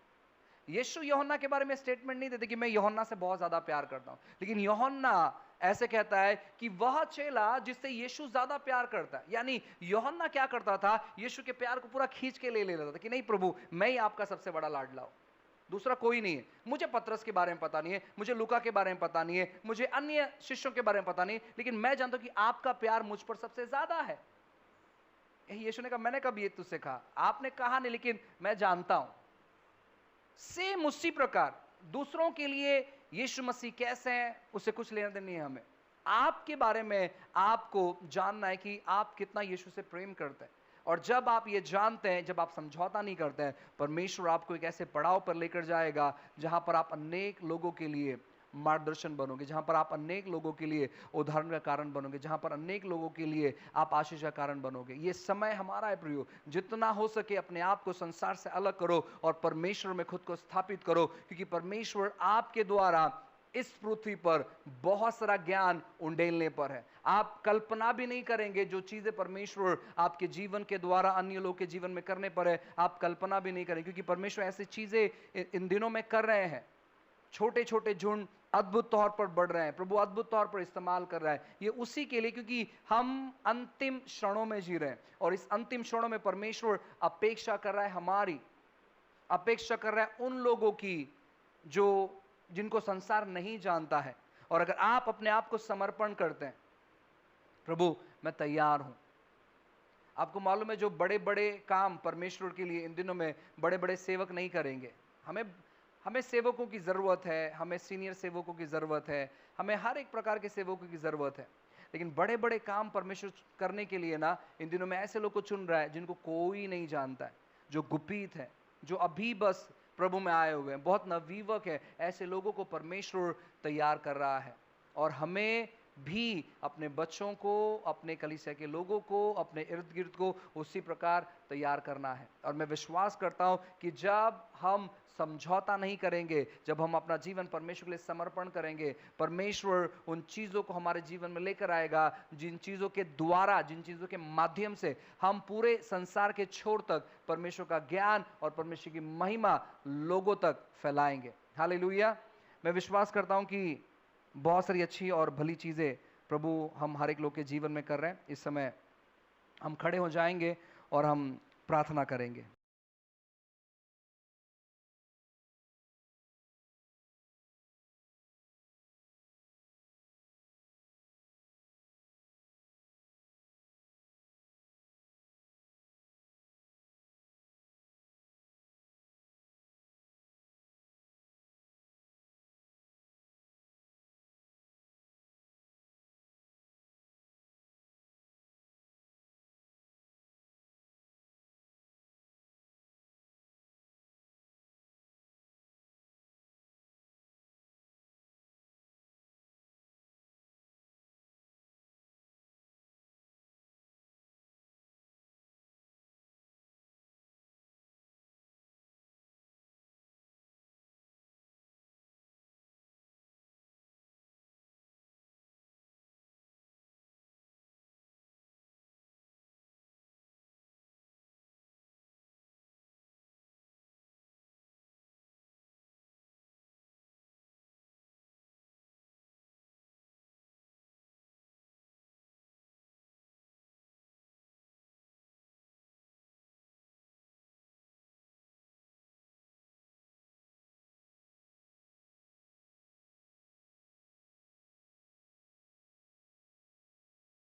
यीशु यूहन्ना के बारे में स्टेटमेंट नहीं देते कि मैं यूहन्ना से बहुत ज्यादा प्यार करता हूं, लेकिन यूहन्ना ऐसे कहता है कि वह चेला जिससे यीशु ज्यादा प्यार करता है। यानी यूहन्ना क्या करता था, यीशु के प्यार को पूरा खींच के ले लेता था कि नहीं प्रभु, मैं ही आपका सबसे बड़ा लाडला हूं, दूसरा कोई नहीं है। मुझे पतरस के बारे में पता नहीं है, मुझे लूका के बारे में पता नहीं है, मुझे अन्य शिष्यों के बारे में पता नहीं है, लेकिन मैं जानता हूं कि आपका प्यार मुझ पर सबसे ज्यादा है। यीशु ने कहा, मैंने कभी ये तुझसे कहा? आपने कहा नहीं, लेकिन मैं जानता हूं। सेम उसी प्रकार दूसरों के लिए यीशु मसीह कैसे हैं, उससे कुछ लेना देना नहीं है हमें। आपके बारे में आपको जानना है कि आप कितना यीशु से प्रेम करते हैं, और जब आप ये जानते हैं, जब आप समझौता नहीं करते हैं, परमेश्वर आपको एक ऐसे पड़ाव पर लेकर जाएगा जहां पर आप अनेक लोगों के लिए मार्गदर्शन बनोगे, जहां पर आप अनेक लोगों के लिए उदाहरण का कारण बनोगे, जहां पर अनेक लोगों के लिए आप आशीष का कारण बनोगे। ये समय हमारा है प्रियो, जितना हो सके अपने आप को संसार से अलग करो और परमेश्वर में खुद को स्थापित करो, क्योंकि परमेश्वर आपके द्वारा इस पृथ्वी पर बहुत सारा ज्ञान उंडेलने पर है। आप कल्पना भी नहीं करेंगे जो चीजें परमेश्वर आपके जीवन के द्वारा अन्य लोग के जीवन में करने पर है, आप कल्पना भी नहीं करेंगे, क्योंकि परमेश्वर ऐसी चीजें इन दिनों में कर रहे हैं। छोटे छोटे झुंड अद्भुत तौर पर बढ़ रहे हैं, प्रभु अद्भुत तौर पर इस्तेमाल कर रहा है। ये उसी के लिए, क्योंकि हम अंतिम क्षणों में जी रहे हैं, और इस अंतिम क्षणों में परमेश्वर अपेक्षा कर रहा है, हमारी अपेक्षा कर रहा है उन लोगों की जो जिनको संसार नहीं जानता है। और अगर आप अपने आप को समर्पण करते हैं, प्रभु मैं तैयार हूं। आपको मालूम है, जो बड़े बड़े काम परमेश्वर के लिए इन दिनों में बड़े बड़े सेवक नहीं करेंगे। हमें सेवकों की जरूरत है, हमें सीनियर सेवकों की जरूरत है, हमें हर एक प्रकार के सेवकों की जरूरत है, लेकिन बड़े बड़े काम परमेश्वर करने के लिए ना इन दिनों में ऐसे लोग को चुन रहा है जिनको कोई नहीं जानता है, जो गुप्त है, जो अभी बस प्रभु में आए हुए हैं, बहुत नवयुवक है। ऐसे लोगों को परमेश्वर तैयार कर रहा है, और हमें भी अपने बच्चों को, अपने कलीसिया के लोगों को, अपने इर्द गिर्द को उसी प्रकार तैयार करना है। और मैं विश्वास करता हूं कि जब हम समझौता नहीं करेंगे, जब हम अपना जीवन परमेश्वर के लिए समर्पण करेंगे, परमेश्वर उन चीज़ों को हमारे जीवन में लेकर आएगा जिन चीज़ों के द्वारा, जिन चीज़ों के माध्यम से हम पूरे संसार के छोर तक परमेश्वर का ज्ञान और परमेश्वर की महिमा लोगों तक फैलाएंगे। हालेलुया। मैं विश्वास करता हूं कि बहुत सारी अच्छी और भली चीज़ें प्रभु हम हर एक लोग के जीवन में कर रहे हैं। इस समय हम खड़े हो जाएंगे और हम प्रार्थना करेंगे।